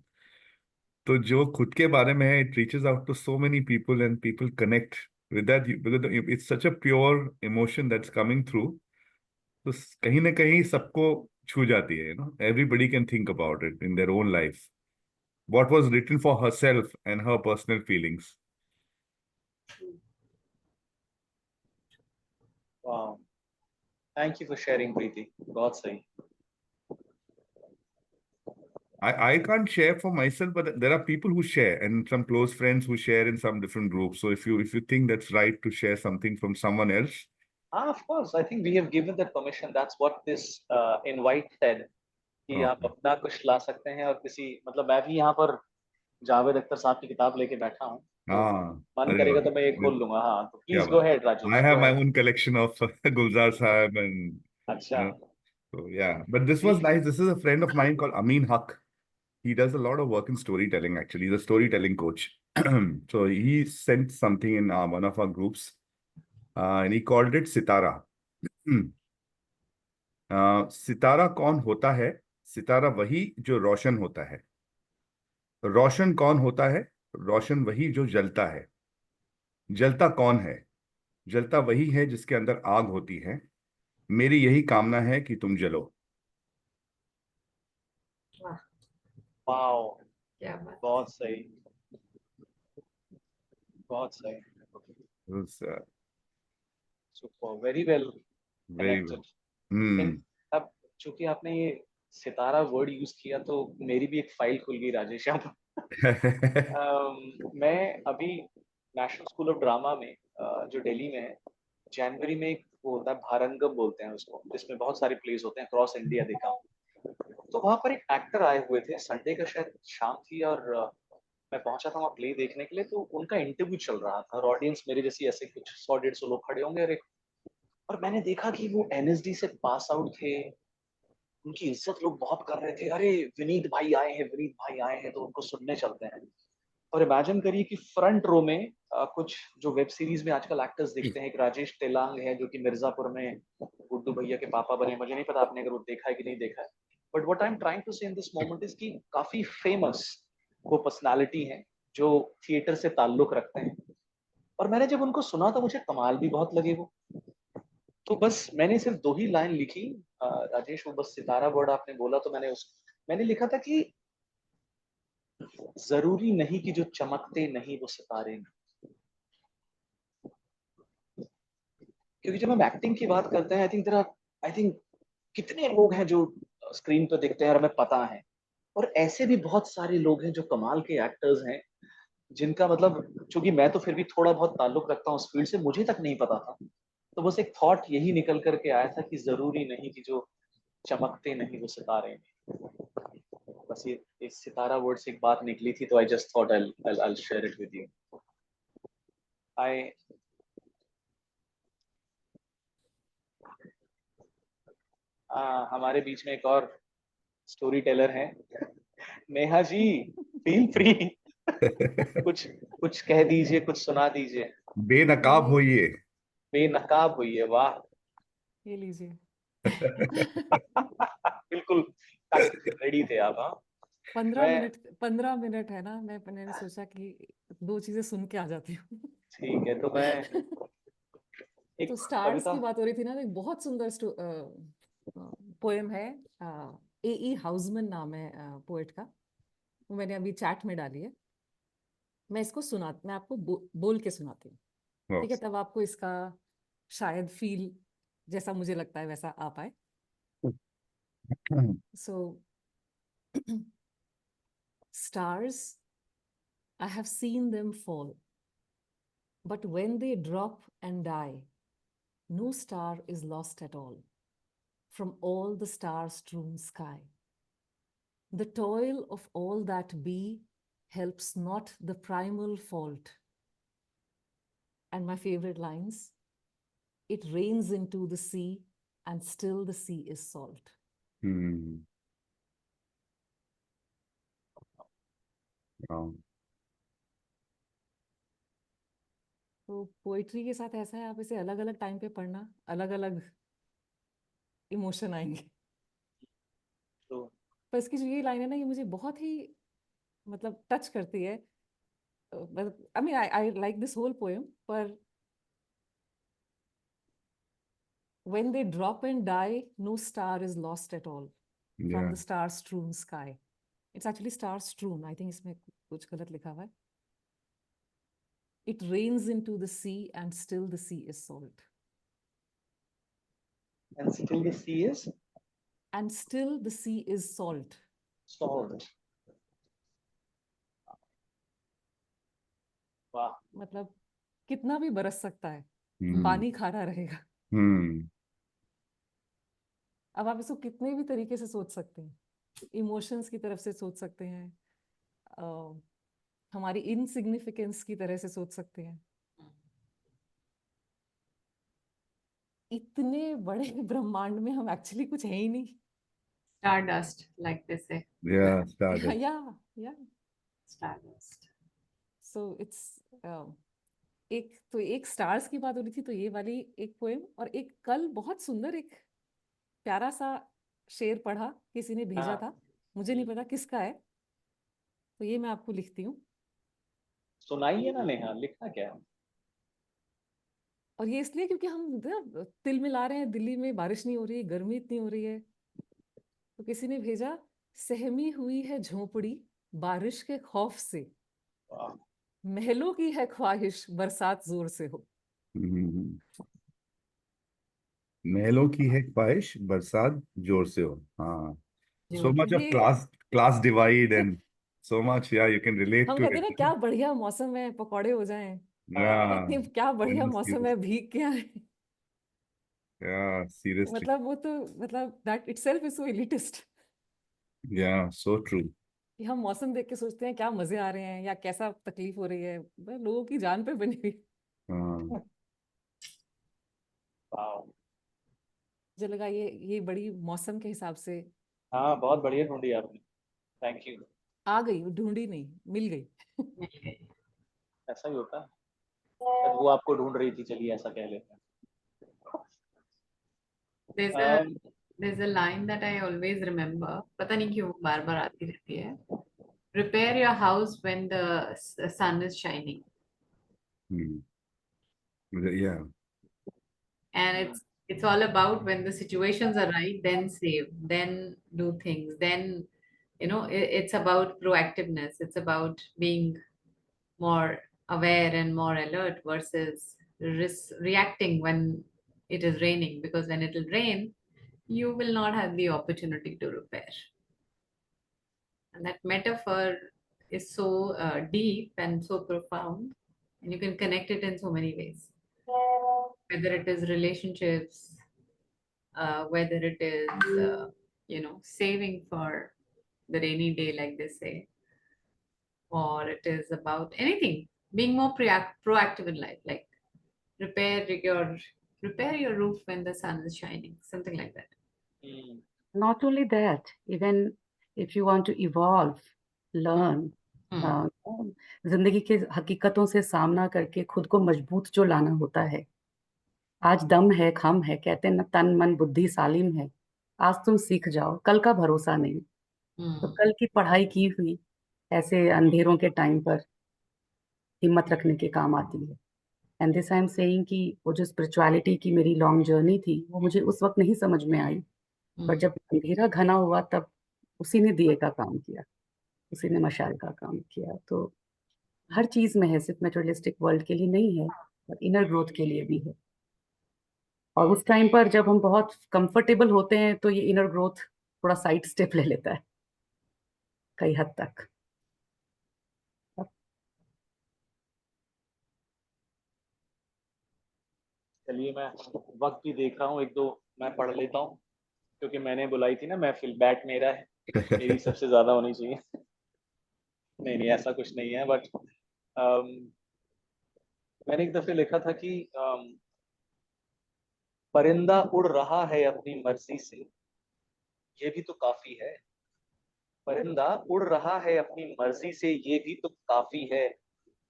तो जो खुद के बारे में है, it reaches out to so many people and people connect with that because it's such a pure emotion that's coming through. तो कहीं ना कहीं सबको छू जाती है, you know. Everybody can think about it in their own life. What was written for herself and her personal feelings. Wow. Thank you for sharing, Preeti. बहुत सही. I can't share for myself, but there are people who share and some close friends who share in some different groups. So if you think that's right to share something from someone else. Of course, I think we have given that permission. That's what this invite said. कि आप अपना कुछ ला सकते हैं, और किसी, मतलब मैं भी यहाँ पर जावेद अख्तर साहब की किताब लेके बैठा हूँ, तो मन करेगा तो मैं एक खोल लूंगा। हाँ, तो please go ahead Raju. I have my own collection of Gulzar Sahib and अच्छा. So yeah, but this was nice. This is a friend of mine called Amin Haq. He does a lot of work in storytelling, actually. He's a storytelling coach. So he sent something in one of our groups, and he called it Sitara. सितारा कौन होता है? सितारा वही जो रोशन होता है। रोशन कौन होता है? रोशन वही जो जलता है। जलता कौन है? जलता वही है जिसके अंदर आग होती है। मेरी यही कामना है कि तुम जलो। वाह, वाओ, क्या बात। बहुत सही, बहुत सही। Super, very well very well. Connected. अब चूंकि आपने ये सितारा वर्ड यूज किया तो मेरी भी एक फाइल खुल गई राजेश यहाँ पर। मैं अभी नेशनल स्कूल ऑफ ड्रामा में जो दिल्ली में है, जनवरी में एक वो होता है भारंगम बोलते हैं उसको, जिसमें बहुत सारे प्लेस होते हैं क्रॉस इंडिया देखा हूँ। तो वहां पर एक एक्टर आए हुए थे, संडे का शायद शाम थी, और मैं पहुंचा था वहाँ प्ले देखने के लिए। तो उनका इंटरव्यू चल रहा था और ऑडियंस मेरे जैसी ऐसे कुछ 100-150 लोग खड़े होंगे। और मैंने देखा कि वो एनएसडी से पास आउट थे, उनकी इज्जत लोग बहुत कर रहे थे। अरे विनीत भाई आए हैं, विनीत भाई आए हैं, तो उनको सुनने चलते हैं। और इमेजिन करिए कि फ्रंट रो में कुछ जो वेब सीरीज में आजकल एक्टर्स दिखते हैं, एक राजेश तेलांग है जो कि मिर्जापुर में गुड्डू भैया के पापा बने। मुझे नहीं पता आपने अगर वो देखा है कि नहीं देखा है, but what I am trying to say in this moment is कि काफी फेमस वो पर्सनालिटी हैं जो थिएटर से ताल्लुक रखते हैं। और मैंने जब उनको सुना तो मुझे कमाल भी बहुत लगे वो। तो बस मैंने सिर्फ 2 ही लाइन लिखी, राजेश, वो बस सितारा वर्ड आपने बोला तो मैंने लिखा था कि जरूरी नहीं कि जो चमकते नहीं वो सितारे नहीं। क्योंकि जब हम एक्टिंग की बात करते हैं, आई थिंक कितने लोग हैं जो स्क्रीन पर दिखते हैं और हमें पता है, और ऐसे भी बहुत सारे लोग हैं जो कमाल के एक्टर्स हैं, जिनका मतलब, चूंकि मैं तो फिर भी थोड़ा बहुत ताल्लुक रखता हूँ उस फील्ड से, मुझे तक नहीं पता था। तो बस एक थॉट यही निकल करके आया था कि जरूरी नहीं कि जो चमकते नहीं वो सितारे नहीं। बस ये इस सितारा वर्ड से एक बात निकली थी, तो I just thought I'll share it with you. आई हमारे बीच में एक और स्टोरी टेलर हैं, नेहा जी, फील फ्री। कुछ कुछ कह दीजिए, कुछ सुना दीजिए। बेनकाब ये होइए। बेनकाब हुई है, वाह। ये लीजिए। बिल्कुल रेडी थे आप, हाँ। 15 मिनट है ना, मैंने सोचा कि 2 चीजें सुन के आ जाती हूँ। ठीक है, तो मैं तो एक स्टार्स कविता। की बात हो रही थी ना, तो एक बहुत सुंदर पोएम है। ए ई हाउसमैन नाम है पोएट का, वो मैंने अभी चैट में डाली है। मैं आपको बोल के सुनाती हूँ, ठीक है? तब आपको इसका शायद फील जैसा मुझे लगता है वैसा आ पाए। सो stars, I have seen them fall, but when they drop and die, no star is lost at all from all the star-strewn sky. The toil of all that be helps not the primal fault. And my favorite lines, it rains into the sea and still the sea is salt. तो poetry के साथ ऐसा है, आप इसे अलग अलग time पे पढ़ना, अलग अलग इमोशन आएंगे। तो पर इसकी जो ये लाइन है ना, ये मुझे बहुत ही मतलब टच करती है। I mean, I like this whole poem, पर when they drop and die, no star is lost at all from the star-strewn sky. It's actually star-strewn. I think इसमें कुछ गलत लिखा हुआ है. It rains into the sea and still the sea is salt. and still the sea is And still the sea is salt. salt. वाह। मतलब कितना भी बरस सकता है, पानी खारा रहेगा। अब आप इसको कितने भी तरीके से सोच सकते हैं, इमोशंस की तरफ से सोच सकते हैं, हमारी इनसिग्निफिकेंस की तरह से सोच सकते हैं। इतने बड़े ब्रह्मांड में हम एक्चुअली कुछ है ही नहीं। Stardust, like they say. Stardust. या Stardust. सो इट्स एक स्टार्स की बात हो रही थी, तो ये वाली एक पोएम, और एक कल बहुत सुंदर एक प्यारा सा शेर पढ़ा, किसी ने भेजा हाँ। था, मुझे नहीं पता किसका है। तो ये मैं आपको लिखती हूँ। सुनाइए ना नेहा, लिखना क्या है? और ये इसलिए क्योंकि हम तिल मिला रहे हैं, दिल्ली में बारिश नहीं हो रही, गर्मी इतनी हो रही है। तो किसी ने भेजा, सहमी हुई है झोपड़ी बारिश के खौफ से, वाह, महलों की है ख्वाहिश बरसात जोर से हो। हम्म, महलों की है ख्वाहिश बरसात जोर से हो। हाँ, so जोर much of ये class divide and so much, yeah, you can relate हम to कहते हैं it. ना, क्या बढ़िया मौसम है, पकौड़े हो जाएं। हाँ, Yeah, क्या बढ़िया almost मौसम serious. है, भीग के आए। Yeah, seriously. मतलब वो तो, मतलब that itself is so elitist Yeah, so true. कि हम मौसम देख के सोचते हैं क्या मजे आ रहे हैं या कैसा तकलीफ हो रही है। लोगों की जान पे बनी हुई। हाँ, वाह। मुझे लगा ये बड़ी मौसम के हिसाब से हाँ, बहुत बढ़िया ढूंढी आपने, थैंक यू। आ गई, ढूंढी नहीं, मिल गई। ऐसा ही होता है, शायद वो आपको ढूंढ रही थी, चलिए ऐसा कह लेते हैं। There's a there's a line that I always remember. पता नहीं क्यों बार बार आती रहती है. Prepare your house when the sun is shining. hmm. Yeah. And it's all about when the situations are right, then save, then do things, then it's about proactiveness. It's about being more aware and more alert versus reacting when it is raining, because when it will rain, you will not have the opportunity to repair. And that metaphor is so deep and so profound, and you can connect it in so many ways, whether it is relationships, whether it is saving for the rainy day, like they say, or it is about anything, being more proactive in life, like repair your repair your roof when the sun is shining, something like that. Not only that, even if you want to evolve, learn, Hmm. जिंदगी के हकीकतों से सामना करके खुद को मजबूत जो लाना होता है, आज दम है, खम है, कहते हैं ना, तन मन बुद्धि सालिम है। आज तुम सीख जाओ, कल का भरोसा नहीं। तो Hmm. कल की पढ़ाई की हुई ऐसे अंधेरों के टाइम पर हिम्मत रखने के काम आती है। And this I am saying कि वो जो स्पिरिचुअलिटी की मेरी लॉन्ग जर्नी थी, वो मुझे उस वक्त नहीं समझ में आई, बट जब अंधेरा घना हुआ तब उसी ने दिए का काम किया, उसी ने मशाल का काम किया। तो हर चीज में है, सिर्फ मेटेरियलिस्टिक वर्ल्ड के लिए नहीं है, पर इनर ग्रोथ के लिए भी है। और उस टाइम पर जब हम बहुत कंफर्टेबल होते हैं तो ये इनर ग्रोथ थोड़ा साइड स्टेप ले लेता है कई हद तक। चलिए, मैं वक्त भी देख रहा हूँ, एक दो मैं पढ़ लेता हूँ, क्योंकि मैंने बुलाई थी ना महफिल, बैट मेरा है, मेरी सबसे ज्यादा होनी चाहिए। नहीं नहीं, ऐसा कुछ नहीं है, बट मैंने एक दफे लिखा था कि परिंदा उड़ रहा है अपनी मर्जी से, ये भी तो काफी है। परिंदा उड़ रहा है अपनी मर्जी से, ये भी तो काफी है।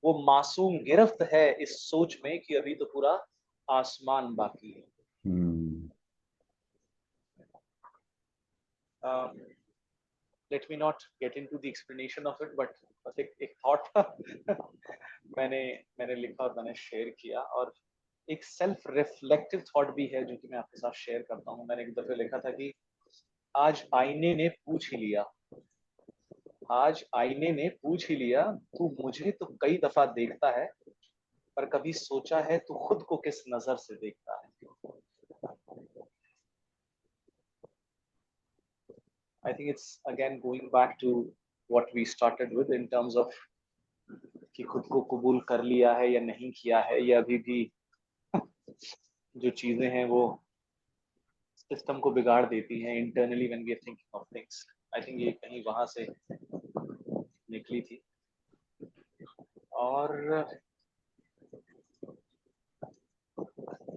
वो मासूम गिरफ्त है इस सोच में कि अभी तो पूरा आसमान बाकी है। Let me not get into the explanation of it, but बस एक थॉट था। मैंने लिखा और मैंने शेयर किया, और एक सेल्फ रिफ्लेक्टिव थॉट भी है जो कि मैं आपके साथ शेयर करता हूँ। मैंने एक दफे लिखा था कि आज आईने ने पूछ ही लिया, आज आईने ने पूछ ही लिया, तू मुझे तो कई दफा देखता है, पर कभी सोचा है तू खुद को किस नजर से देखता है। I think it's again going back to what we started with in terms of कि खुद को कबूल कर लिया है या नहीं किया है, या अभी भी जो चीजें हैं वो सिस्टम को बिगाड़ देती हैं internally when we are thinking of things. I think ये कहीं वहां से निकली थी। और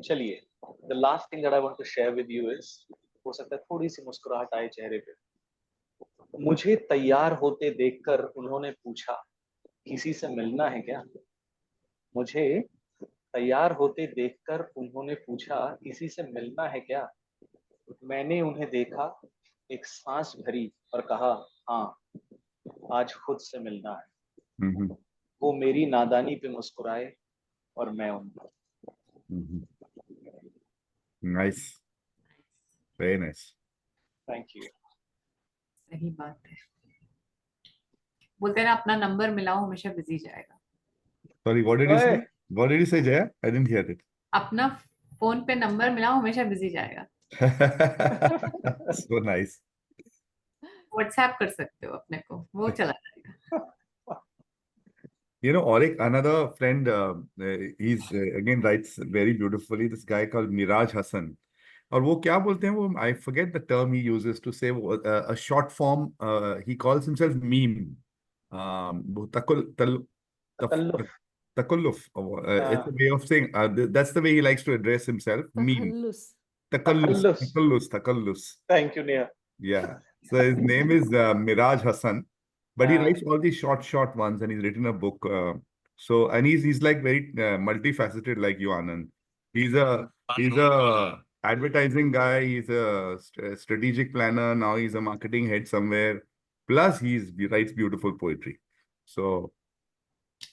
चलिए, the last thing that I want to share with you is, हो सकता है थोड़ी सी मुस्कुराहट आए चेहरे पे। मुझे तैयार होते देखकर उन्होंने पूछा, किसी से मिलना है क्या? मुझे तैयार होते देखकर उन्होंने पूछा, किसी से मिलना है क्या? मैंने उन्हें देखा, एक सांस भरी और कहा, हाँ। आज खुद से मिलना है, Mm-hmm. वो मेरी नादानी पे मुस्कुराए और मैं उन पर। Mm-hmm. Nice. Very nice. Thank you. सही बात है। बोलते हैं ना, अपना नंबर मिलाओ हमेशा बिजी जाएगा। Sorry, what did you say? What did you say, Jaya? I didn't hear it. अपना फोन पे नंबर मिलाओ हमेशा बिजी जाएगा। So nice. व्हाट्सएप कर सकते हो अपने को, वो चला जाएगा। You know, Auric, another friend, he's again writes very beautifully. This guy called Miraj Hassan. और वो क्या बोलते हैं वो, I forget the term he uses to say a short form. He calls himself meme. वो तकल्लुफ। takulluf. It's a way of saying. That's the way he likes to address himself. Meme. Takhallus. Takallus. Thank you Neha. Yeah. So his name is Miraj Hassan, but he हाँ, writes all these short ones, and he's written a book. And he's like very multifaceted, like you, Anand. He's a advertising guy. He's a strategic planner. Now he's a marketing head somewhere. Plus, he writes beautiful poetry. So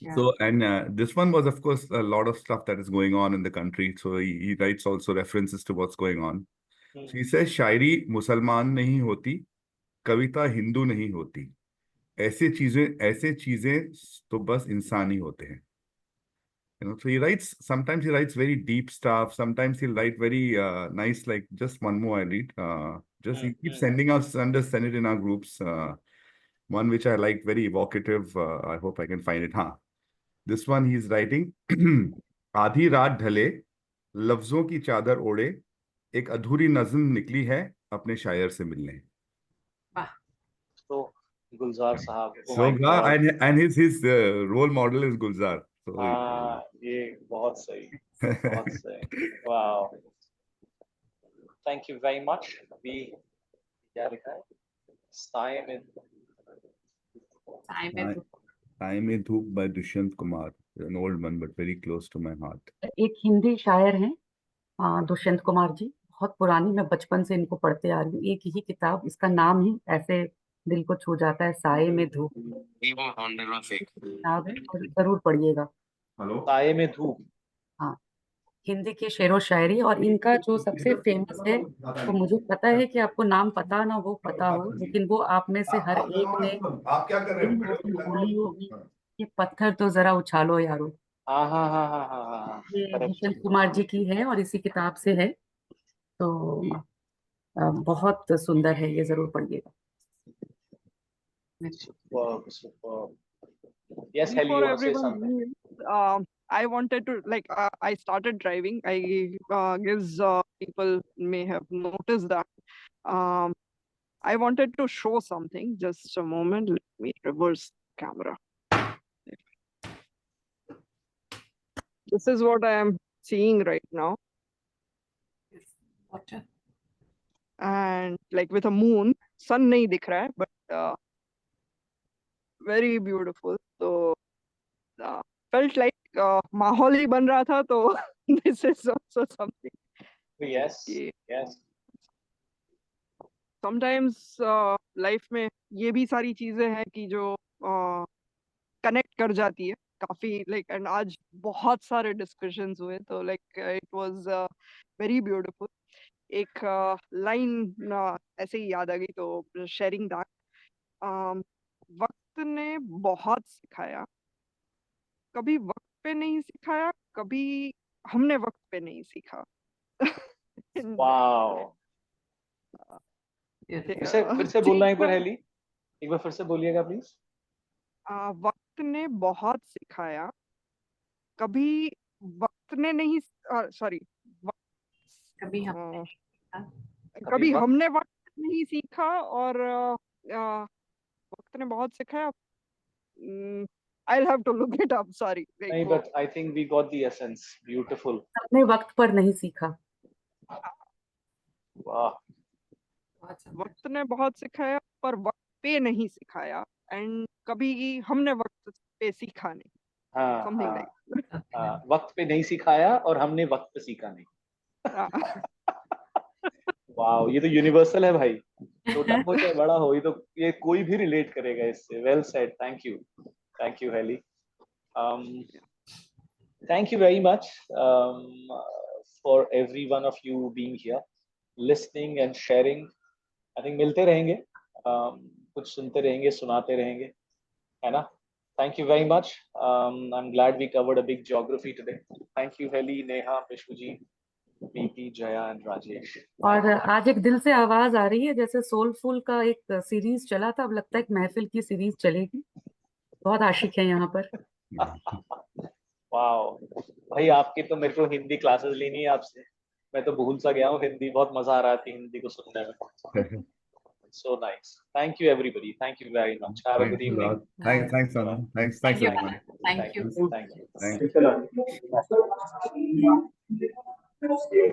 Yeah. so and this one was, of course, a lot of stuff that is going on in the country. So he writes also references to what's going on. So he says, शायरी मुसलमान नहीं होती, कविता हिंदू नहीं होती, ऐसे चीजें तो बस इंसान ही होते हैं. You know, so he writes, sometimes he writes very deep stuff, sometimes he'll write very nice, like just one more I read. Just he keeps sending us, send it in our groups. One which I like, very evocative. I hope I can find it. Huh. This one he's writing. आधी रात ढले, लफ्जों की चादर ओढ़े, एक अधूरी नज़्म निकली है अपने शायर से मिलने. वाह। तो गुलजार साहब, oh So my God। and his role model is Gulzar. So हाँ, ये बहुत सही, बहुत सही। Wow, thank you very much. अभी क्या लिखा है? साए में साए में धूप by Dushyant Kumar, an old one but very close to my heart. एक हिंदी शायर हैं दुष्यंत कुमार जी, बहुत पुरानी, मैं बचपन से इनको पढ़ते आ रही हूँ। एक ही किताब, इसका नाम ही ऐसे दिल को छू जाता है, साए में धूप किताब है, और जरूर पढ़िएगा। साए में धूप। हाँ, हिंदी की शेरो शायरी, और इनका जो सबसे फेमस है, तो मुझे पता है कि आपको नाम पता ना हो, पता हो, लेकिन वो आप में से हर एक ने बोली होगी, ये पत्थर तो जरा उछालो यारो। हाँ हाँ हाँ हाँ हाँ हाँ, ये करेक्ट। दुष्यंत कुमार जी की है और इसी किताब से है, तो बहुत सुंदर है, ये जरूर पढ़िएगा। Superb, superb. Yes, Helly, Before you want to say everyone something? leaves, I wanted to I started driving. I guess people may have noticed that. I wanted to show something. Just a moment. Let me reverse the camera. This is what I am seeing right now, Water. and like with a moon, sun nahi dikh raha hai, but very beautiful. So felt like माहौल ही बन रहा था, तो this is also something. Yes, कि yes. sometimes life में ये भी सारी चीजें हैं कि जो कनेक्ट कर जाती है काफी, लाइक, एंड आज बहुत सारे डिस्कशंस हुए, तो like it was very beautiful. एक लाइन ऐसे ही याद आ गई, तो शेयरिंग दैट. वक्त ने बहुत सिखाया, कभी वक्त पे नहीं सिखाया, कभी हमने वक्त पे नहीं सीखा. Wow. फिर से बोलना एक बार, हेली, एक बार फिर से बोलिएगा प्लीज. वक्त ने बहुत सिखाया, कभी वक्त ने नहीं, सॉरी, कभी कभी हमने वक्त नहीं सीखा, और वक्त ने बहुत सिखाया. I'll have to look it up, sorry. नहीं, but I think we got the essence. Beautiful. अपने वक्त पर नहीं सीखा. वाह. वक्त ने बहुत सिखाया पर वक्त पे नहीं सिखाया, एंड कभी हमने वक्त पे सीखा नहीं. हाँ, Something हाँ, like that. हाँ, वक्त पे नहीं सिखाया और हमने वक्त पे सीखा नहीं. वाओ, ये तो यूनिवर्सल है भाई, छोटा हो चाहे बड़ा हो, ये तो ये कोई भी रिलेट करेगा इससे। Well said, thank you Hailey. Thank you very much for every one of you being here, listening and sharing. I think मिलते रहेंगे, कुछ सुनते रहेंगे, सुनाते रहेंगे, है ना? Thank you very much. I'm glad we covered a big geography today. Thank you, Heli, Neha, Vishwaji, Preeti, Jaya, and Rajesh. और आज एक दिल से आवाज आ रही है, जैसे सोलफुल का एक सीरीज चला था, अब लगता है एक महफिल की सीरीज चलेगी। बहुत आशिक है यहाँ पर। वाओ भाई, आपकी तो मेरे को हिंदी क्लासेस लेनी है आपसे, मैं तो भूल सा गया हूँ हिंदी, बहुत मजा आ रहा थी हिंदी को सुनने में। So nice. Thank you everybody. Thank you very much. Have a good Thanks a evening. lot. Thanks, Anand. Thanks, Thank you. everyone. Thank you. Thank you. Thank you.